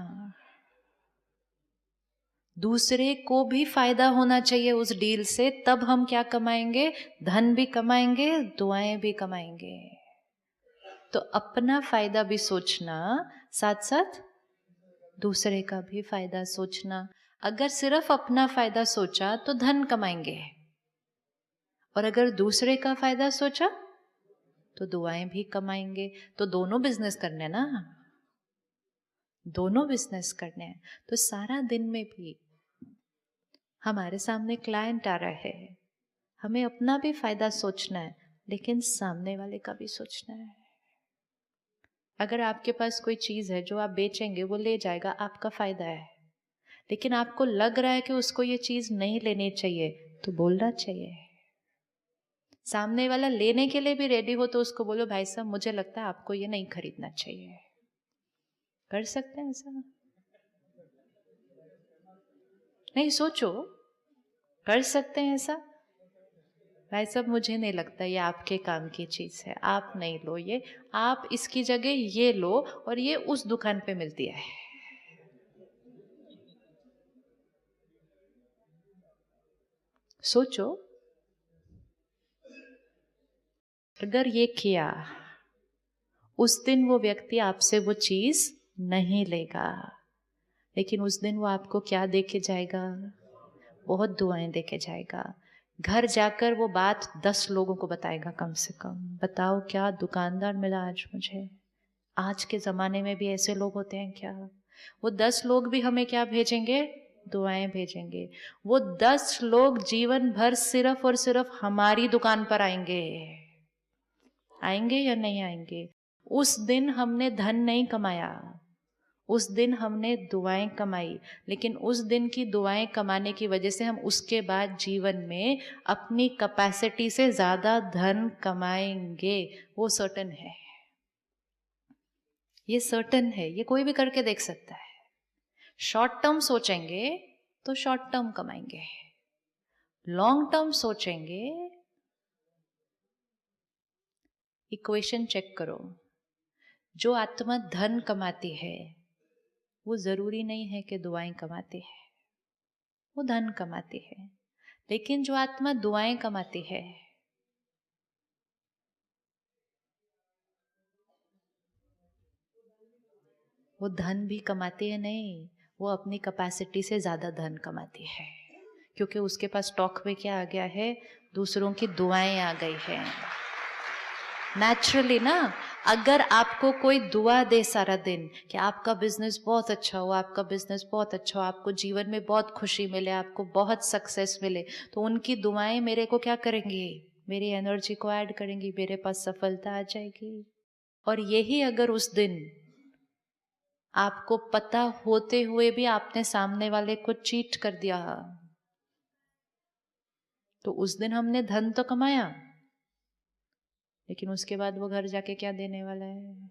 दूसरे को भी फायदा होना चाहिए उस डील से, तब हम क्या कमाएंगे, धन भी कमाएंगे, दुआएं भी कमाएंगे। तो अपना फायदा भी सोचना, साथ साथ दूसरे का भी फायदा सोचना। अगर सिर्फ अपना फायदा सोचा तो धन कमाएंगे, और अगर दूसरे का फायदा सोचा तो दुआएं भी कमाएंगे। तो दोनों बिजनेस करने ना, दोनों बिजनेस करने हैं। तो सारा दिन में भी हमारे सामने क्लाइंट आ रहा है, हमें अपना भी फायदा सोचना है, लेकिन सामने वाले का भी सोचना है। अगर आपके पास कोई चीज है जो आप बेचेंगे, वो ले जाएगा, आपका फायदा है, लेकिन आपको लग रहा है कि उसको ये चीज नहीं लेनी चाहिए, तो बोलना चाहिए। सामने वाला लेने के लिए भी रेडी हो तो उसको बोलो भाई साहब मुझे लगता है आपको ये नहीं खरीदना चाहिए। कर सकते हैं ऐसा? नहीं, सोचो, कर सकते हैं ऐसा? भाई साहब मुझे नहीं लगता ये आपके काम की चीज है, आप नहीं लो ये, आप इसकी जगह ये लो, और ये उस दुकान पे मिलती है। सोचो, अगर ये किया, उस दिन वो व्यक्ति आपसे वो चीज नहीं लेगा, लेकिन उस दिन वो आपको क्या दे के जाएगा, बहुत दुआएं दे के जाएगा। घर जाकर वो बात 10 लोगों को बताएगा कम से कम, बताओ क्या दुकानदार मिला आज मुझे। आज के ज़माने में भी ऐसे लोग होते हैं क्या? वो 10 लोग भी हमें क्या भेजेंगे, दुआएं भेजेंगे। वो 10 लोग जीवन भर सिर्फ और सिर्फ हमारी दुकान पर आएंगे, आएंगे या नहीं आएंगे? उस दिन हमने धन नहीं कमाया, उस दिन हमने दुआएं कमाई, लेकिन उस दिन की दुआएं कमाने की वजह से हम उसके बाद जीवन में अपनी कैपेसिटी से ज्यादा धन कमाएंगे। वो सर्टेन है, ये सर्टेन है, ये कोई भी करके देख सकता है। शॉर्ट टर्म सोचेंगे तो शॉर्ट टर्म कमाएंगे, लॉन्ग टर्म सोचेंगे। इक्वेशन चेक करो, जो आत्मा धन कमाती है वो जरूरी नहीं है कि दुआएं कमाती है, वो धन कमाती है। लेकिन जो आत्मा दुआएं कमाती है, वो धन भी कमाती है नहीं, वो अपनी कैपेसिटी से ज्यादा धन कमाती है, क्योंकि उसके पास स्टॉक में क्या आ गया है, दूसरों की दुआएं आ गई है। नेचुरली ना, अगर आपको कोई दुआ दे सारा दिन कि आपका बिजनेस बहुत अच्छा हो, आपका बिजनेस बहुत अच्छा हो, आपको जीवन में बहुत खुशी मिले, आपको बहुत सक्सेस मिले, तो उनकी दुआएं मेरे को क्या करेंगी, मेरी एनर्जी को ऐड करेंगी, मेरे पास सफलता आ जाएगी। और यही अगर उस दिन आपको पता होते हुए भी आपने सामने वाले को चीट कर दिया, तो उस दिन हमने धन तो कमाया, लेकिन उसके बाद वो घर जाके क्या देने वाला है।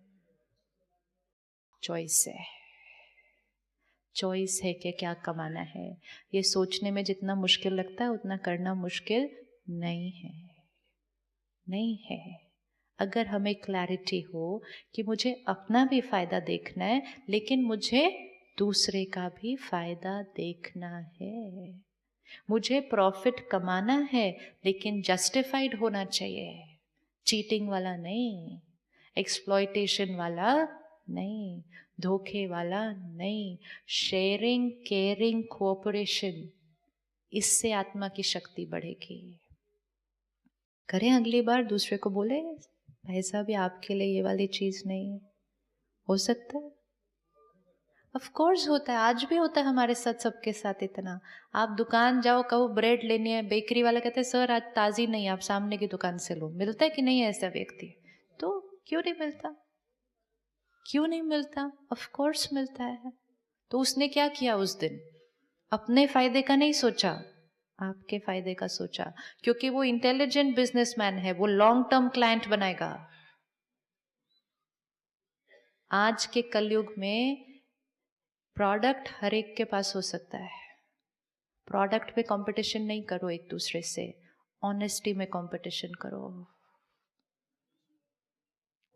चॉइस है, चॉइस है कि क्या कमाना है। ये सोचने में जितना मुश्किल लगता है उतना करना मुश्किल नहीं है, नहीं है। अगर हमें क्लैरिटी हो कि मुझे अपना भी फायदा देखना है, लेकिन मुझे दूसरे का भी फायदा देखना है। मुझे प्रॉफिट कमाना है लेकिन जस्टिफाइड होना चाहिए, चीटिंग वाला नहीं, एक्सप्लॉयटेशन वाला नहीं, धोखे वाला नहीं, शेयरिंग, केयरिंग, कोऑपरेशन, इससे आत्मा की शक्ति बढ़ेगी। करें अगली बार, दूसरे को बोले भाई साहब ये आपके लिए ये वाली चीज नहीं है। हो सकता है, ऑफ कोर्स होता है, आज भी होता है हमारे साथ, सबके साथ। इतना आप दुकान जाओ, कहो ब्रेड लेनी है, बेकरी वाला कहते हैं सर आज ताज़ी नहीं, आप सामने की दुकान से लो। मिलता है कि नहीं ऐसा व्यक्ति? तो क्यों नहीं मिलता? क्यों नहीं मिलता? ऑफ कोर्स मिलता है। तो उसने क्या किया उस दिन? अपने फायदे का नहीं सोचा, आपके फायदे का सोचा, क्योंकि वो इंटेलिजेंट बिजनेसमैन है, वो लॉन्ग टर्म क्लाइंट बनाएगा। आज के कलयुग में प्रोडक्ट हर एक के पास हो सकता है। प्रोडक्ट पे कंपटीशन नहीं करो एक दूसरे से, ऑनेस्टी में कंपटीशन करो।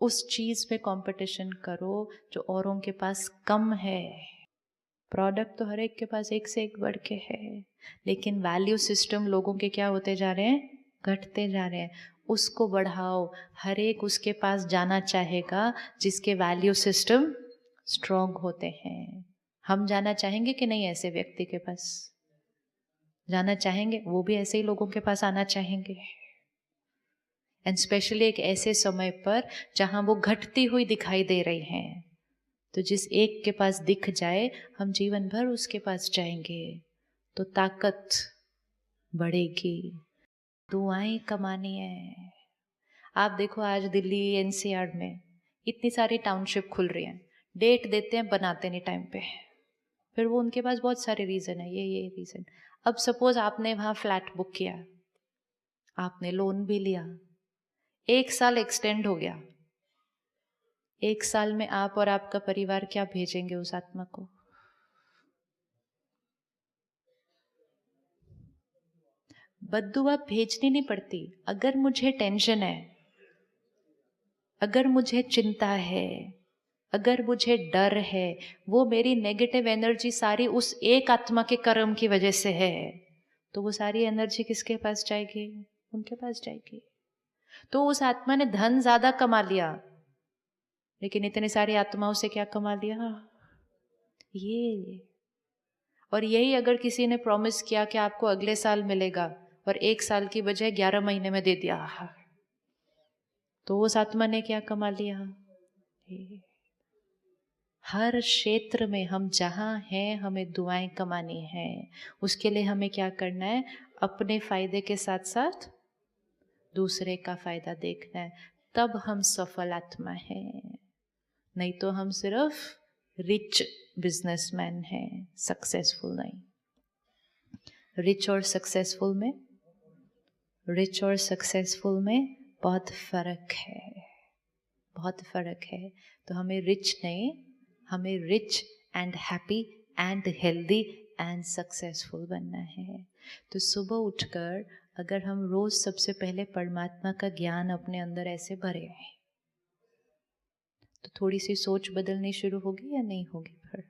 उस चीज में कंपटीशन करो जो औरों के पास कम है। प्रोडक्ट तो हर एक के पास एक से एक बढ़ के है, लेकिन वैल्यू सिस्टम लोगों के क्या होते जा रहे हैं? घटते जा रहे हैं। उसको बढ़ाओ, हर एक उसके पास जाना चाहेगा जिसके वैल्यू सिस्टम स्ट्रॉन्ग होते हैं। हम जाना चाहेंगे कि नहीं ऐसे व्यक्ति के पास? जाना चाहेंगे, वो भी ऐसे ही लोगों के पास आना चाहेंगे। एंड स्पेशली एक ऐसे समय पर जहां वो घटती हुई दिखाई दे रही हैं, तो जिस एक के पास दिख जाए हम जीवन भर उसके पास जाएंगे, तो ताकत बढ़ेगी। दुआएं कमानी है। आप देखो आज दिल्ली एनसीआर में इतनी सारी टाउनशिप खुल रही हैं, डेट देते हैं, बनाते नहीं टाइम पे, फिर वो उनके पास बहुत सारे रीज़न है, ये रीज़न। अब सपोज आपने वहाँ फ्लैट बुक किया, आपने लोन भी लिया, 1 साल एक्सटेंड हो गया, 1 साल में आप और आपका परिवार क्या भेजेंगे उस आत्मा को? बद्दुआ भेजनी नहीं पड़ती। अगर मुझे टेंशन है, अगर मुझे चिंता है, अगर मुझे डर है, वो मेरी नेगेटिव एनर्जी सारी उस एक आत्मा के कर्म की वजह से है, तो वो सारी एनर्जी किसके पास जाएगी? उनके पास जाएगी। तो उस आत्मा ने धन ज्यादा कमा लिया, लेकिन इतनी सारी आत्माओं से क्या कमा लिया? ये। और यही अगर किसी ने प्रॉमिस किया कि आपको अगले साल मिलेगा, और 1 साल की बजाय 11 महीने में दे दिया, तो उस आत्मा ने क्या कमा लिया? हर क्षेत्र में हम जहाँ हैं, हमें दुआएं कमानी है। उसके लिए हमें क्या करना है? अपने फायदे के साथ साथ दूसरे का फायदा देखना है, तब हम सफल आत्मा हैं। नहीं तो हम सिर्फ रिच बिजनेसमैन हैं, सक्सेसफुल नहीं। रिच और सक्सेसफुल में बहुत फर्क है, बहुत फर्क है। तो हमें रिच नहीं, हमें rich and happy and healthy and successful बनना है। तो सुबह उठकर अगर हम रोज सबसे पहले परमात्मा का ज्ञान अपने अंदर ऐसे भरे, तो थोड़ी सी सोच बदलनी शुरू होगी या नहीं होगी? फिर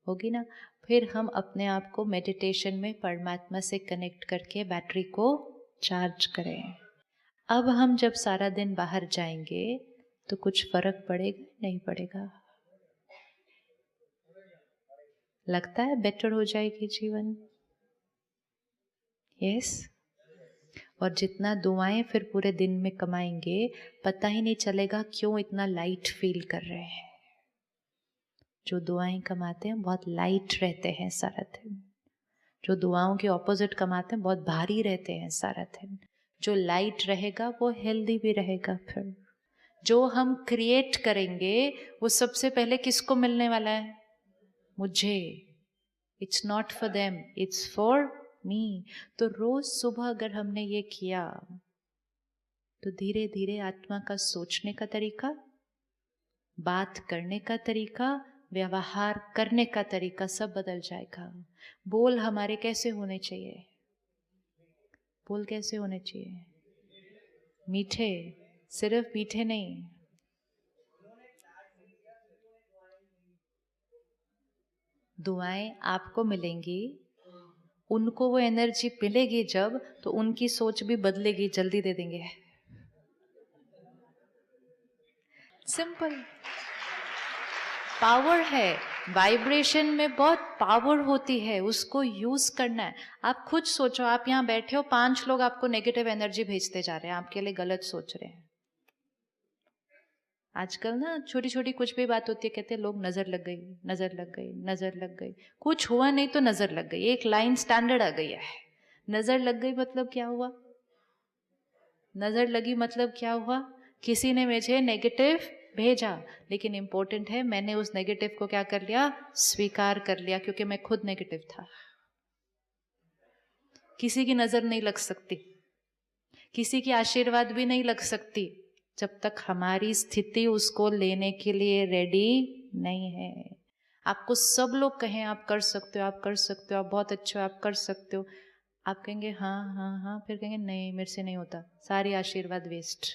होगी ना। फिर हम अपने आप को मेडिटेशन में परमात्मा से कनेक्ट करके बैटरी को चार्ज करें। अब हम जब सारा दिन बाहर जाएंगे तो कुछ फर्क पड़ेगा नहीं पड़ेगा? लगता है बेटर हो जाएगी जीवन? यस। और जितना दुआएं फिर पूरे दिन में कमाएंगे, पता ही नहीं चलेगा क्यों इतना लाइट फील कर रहे हैं। जो दुआएं कमाते हैं बहुत लाइट रहते हैं सारा दिन। जो दुआओं के ऑपोजिट कमाते हैं बहुत भारी रहते हैं सारा दिन। जो लाइट रहेगा वो हेल्दी भी रहेगा। फिर जो हम क्रिएट करेंगे वो सबसे पहले किसको मिलने वाला है? मुझे। It's not for them, it's for me. तो रोज सुबह अगर हमने ये किया, तो धीरे धीरे आत्मा का सोचने का तरीका, बात करने का तरीका, व्यवहार करने का तरीका सब बदल जाएगा। बोल हमारे कैसे होने चाहिए? बोल कैसे होने चाहिए? मीठे। सिर्फ मीठे नहीं, दुआएं आपको मिलेंगी, उनको वो एनर्जी मिलेगी जब, तो उनकी सोच भी बदलेगी, जल्दी दे देंगे। सिंपल। पावर है, वाइब्रेशन में बहुत पावर होती है, उसको यूज करना है। आप खुद सोचो, आप यहाँ बैठे हो, 5 लोग आपको नेगेटिव एनर्जी भेजते जा रहे हैं, आपके लिए गलत सोच रहे हैं। आजकल ना छोटी छोटी कुछ भी बात होती है, कहते हैं लोग नजर लग गई, नजर लग गई, नजर लग गई। कुछ हुआ नहीं तो नजर लग गई, एक लाइन स्टैंडर्ड आ गई है। नजर लग गई मतलब क्या हुआ? नजर लगी मतलब क्या हुआ? किसी ने मुझे नेगेटिव भेजा, लेकिन इंपॉर्टेंट है मैंने उस नेगेटिव को क्या कर लिया? स्वीकार कर लिया, क्योंकि मैं खुद नेगेटिव था। किसी की नजर नहीं लग सकती, किसी की आशीर्वाद भी नहीं लग सकती, जब तक हमारी स्थिति उसको लेने के लिए रेडी नहीं है। आपको सब लोग कहें आप कर सकते हो, आप कर सकते हो, आप बहुत अच्छे हो, आप कर सकते हो, आप कहेंगे हाँ हाँ हाँ, फिर कहेंगे नहीं मेरे से नहीं होता, सारी आशीर्वाद वेस्ट।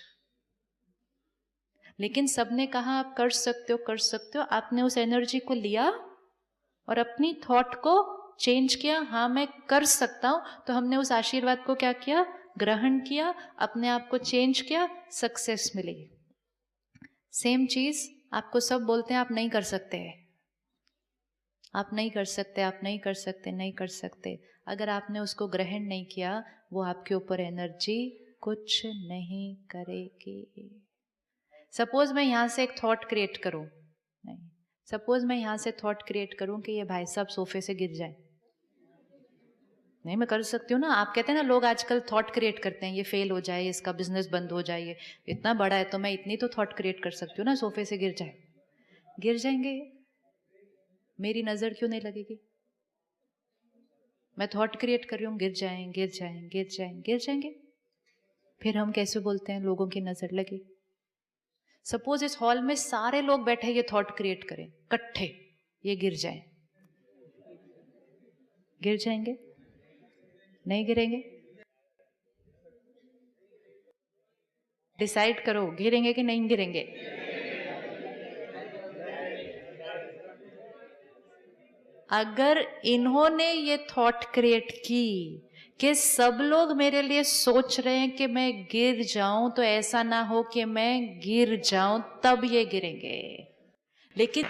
लेकिन सबने कहा आप कर सकते हो, कर सकते हो, आपने उस एनर्जी को लिया और अपनी थॉट को चेंज किया, हाँ मैं कर सकता हूं, तो हमने उस आशीर्वाद को क्या किया? ग्रहण किया, अपने आप को चेंज किया, सक्सेस मिली। सेम चीज आपको सब बोलते हैं आप नहीं कर सकते, आप नहीं कर सकते, आप नहीं कर सकते, नहीं कर सकते। अगर आपने उसको ग्रहण नहीं किया, वो आपके ऊपर एनर्जी कुछ नहीं करेगी। सपोज मैं यहां से एक थॉट क्रिएट करूं, नहीं, सपोज मैं यहां से थॉट क्रिएट करूं कि ये भाई साहब सोफे से गिर जाए, नहीं मैं कर सकती हूँ ना। आप कहते हैं ना लोग आजकल थॉट क्रिएट करते हैं, ये फेल हो जाए, इसका बिजनेस बंद हो जाए, ये इतना बड़ा है, तो मैं इतनी तो थॉट क्रिएट कर सकती हूँ ना, सोफे से गिर जाए। गिर जाएंगे, मेरी नजर क्यों नहीं लगेगी? मैं थॉट क्रिएट कर रही हूँ, गिर जाएं, गिर जाएं, गिर जाएं, गिर जाएंगे। फिर हम कैसे बोलते हैं लोगों की नजर लगी? सपोज इस हॉल में सारे लोग बैठे ये थॉट क्रिएट करें इकट्ठे, ये गिर जाए, गिर जाएंगे? नहीं गिरेंगे? डिसाइड करो, गिरेंगे कि नहीं गिरेंगे? अगर इन्होंने ये थॉट क्रिएट की कि सब लोग मेरे लिए सोच रहे हैं कि मैं गिर जाऊं, तो ऐसा ना हो कि मैं गिर जाऊं, तब ये गिरेंगे। लेकिन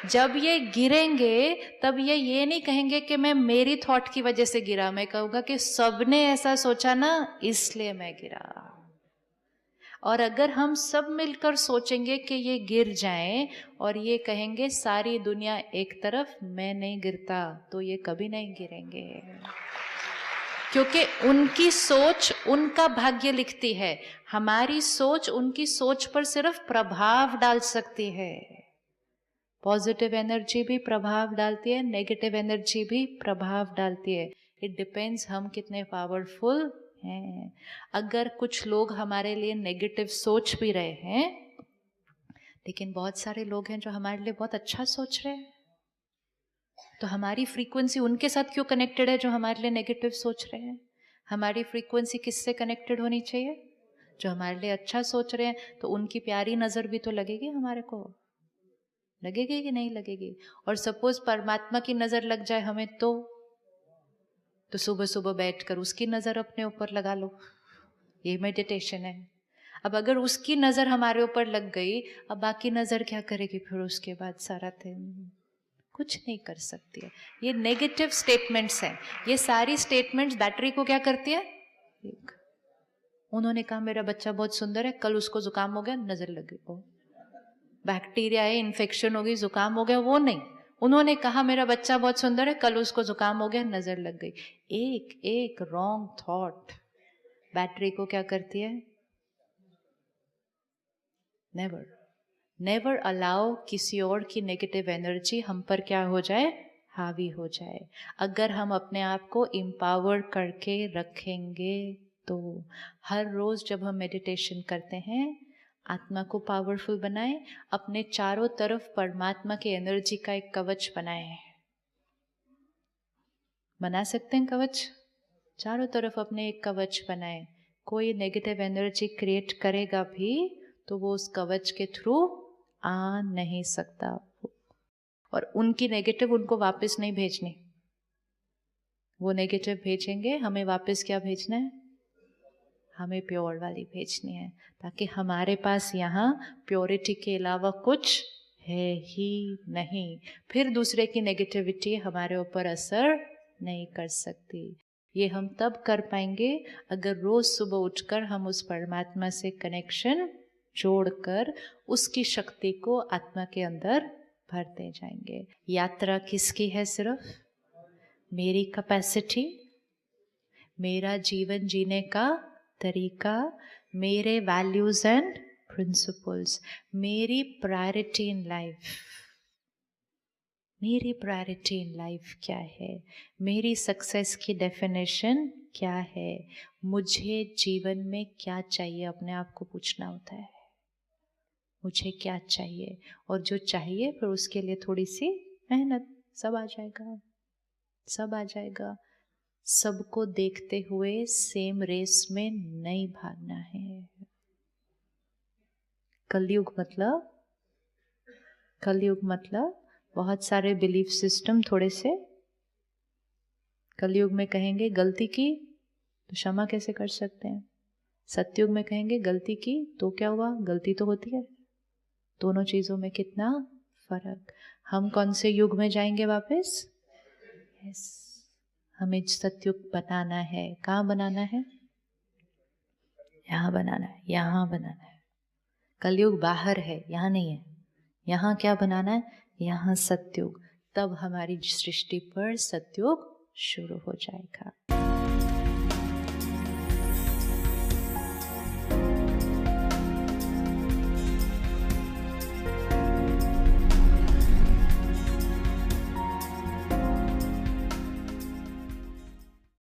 जब ये गिरेंगे तब ये नहीं कहेंगे कि मैं मेरी थॉट की वजह से गिरा, मैं कहूंगा कि सबने ऐसा सोचा ना इसलिए मैं गिरा। और अगर हम सब मिलकर सोचेंगे कि ये गिर जाएं और ये कहेंगे सारी दुनिया एक तरफ मैं नहीं गिरता, तो ये कभी नहीं गिरेंगे, क्योंकि उनकी सोच उनका भाग्य लिखती है। हमारी सोच उनकी सोच पर सिर्फ प्रभाव डाल सकती है। पॉजिटिव एनर्जी भी प्रभाव डालती है, नेगेटिव एनर्जी भी प्रभाव डालती है। इट डिपेंड्स हम कितने पावरफुल हैं। अगर कुछ लोग हमारे लिए नेगेटिव सोच भी रहे हैं, लेकिन बहुत सारे लोग हैं जो हमारे लिए बहुत अच्छा सोच रहे हैं, तो हमारी फ्रीक्वेंसी उनके साथ क्यों कनेक्टेड है जो हमारे लिए नेगेटिव सोच रहे हैं? हमारी फ्रीक्वेंसी किससे कनेक्टेड होनी चाहिए? जो हमारे लिए अच्छा सोच रहे हैं। तो उनकी प्यारी नजर भी तो लगेगी हमारे को, लगेगी कि नहीं लगेगी? और सपोज परमात्मा की नजर लग जाए हमें, तो सुबह सुबह बैठकर उसकी नजर अपने ऊपर लगा लो, ये मेडिटेशन है। अब अगर उसकी नजर हमारे ऊपर लग गई, अब बाकी नजर क्या करेगी फिर उसके बाद? सारा दिन कुछ नहीं कर सकती है। ये नेगेटिव स्टेटमेंट्स हैं। ये सारी स्टेटमेंट्स बैटरी को क्या करती है? एक, उन्होंने कहा मेरा बच्चा बहुत सुंदर है, कल उसको जुकाम हो गया, नजर लग गई, ओ बैक्टीरिया है, इन्फेक्शन हो गई, जुकाम हो गया, वो नहीं, उन्होंने कहा मेरा बच्चा बहुत सुंदर है, कल उसको जुकाम हो गया, नजर लग गई। एक एक रॉन्ग थॉट बैटरी को क्या करती है? नेवर नेवर अलाउ किसी और की नेगेटिव एनर्जी हम पर क्या हो जाए? हावी हो जाए। अगर हम अपने आप को एम्पावर करके रखेंगे, तो हर रोज जब हम मेडिटेशन करते हैं, आत्मा को पावरफुल बनाएं, अपने चारों तरफ परमात्मा की एनर्जी का एक कवच बनाएं। बना सकते हैं कवच? चारों तरफ अपने एक कवच बनाएं। कोई नेगेटिव एनर्जी क्रिएट करेगा भी तो वो उस कवच के थ्रू आ नहीं सकता, और उनकी नेगेटिव उनको वापस नहीं भेजनी। वो नेगेटिव भेजेंगे, हमें वापस क्या भेजना है? हमें प्योर वाली भेजनी है, ताकि हमारे पास यहाँ प्योरिटी के अलावा कुछ है ही नहीं। फिर दूसरे की नेगेटिविटी हमारे ऊपर असर नहीं कर सकती। ये हम तब कर पाएंगे अगर रोज सुबह उठकर हम उस परमात्मा से कनेक्शन जोड़कर उसकी शक्ति को आत्मा के अंदर भरते जाएंगे। यात्रा किसकी है? सिर्फ मेरी कैपेसिटी, मेरा जीवन जीने का तरीका, मेरे वैल्यूज एंड प्रिंसिपल्स, मेरी प्रायोरिटी इन लाइफ। मेरी प्रायोरिटी इन लाइफ क्या है? मेरी सक्सेस की डेफिनेशन क्या है? मुझे जीवन में क्या चाहिए? अपने आप को पूछना होता है, मुझे क्या चाहिए? और जो चाहिए फिर उसके लिए थोड़ी सी मेहनत, सब आ जाएगा, सब आ जाएगा। सबको देखते हुए सेम रेस में नहीं भागना है। कलयुग मतलब बहुत सारे बिलीफ सिस्टम थोड़े से। कलयुग में कहेंगे गलती की तो क्षमा कैसे कर सकते हैं? सतयुग में कहेंगे गलती की तो क्या हुआ, गलती तो होती है। दोनों चीजों में कितना फर्क। हम कौन से युग में जाएंगे वापस? यस, हमें सतयुग बनाना है। कहाँ बनाना है? यहाँ बनाना है, यहाँ बनाना है। कलयुग बाहर है, यहाँ नहीं है। यहाँ क्या बनाना है? यहाँ सतयुग। तब हमारी सृष्टि पर सतयुग शुरू हो जाएगा।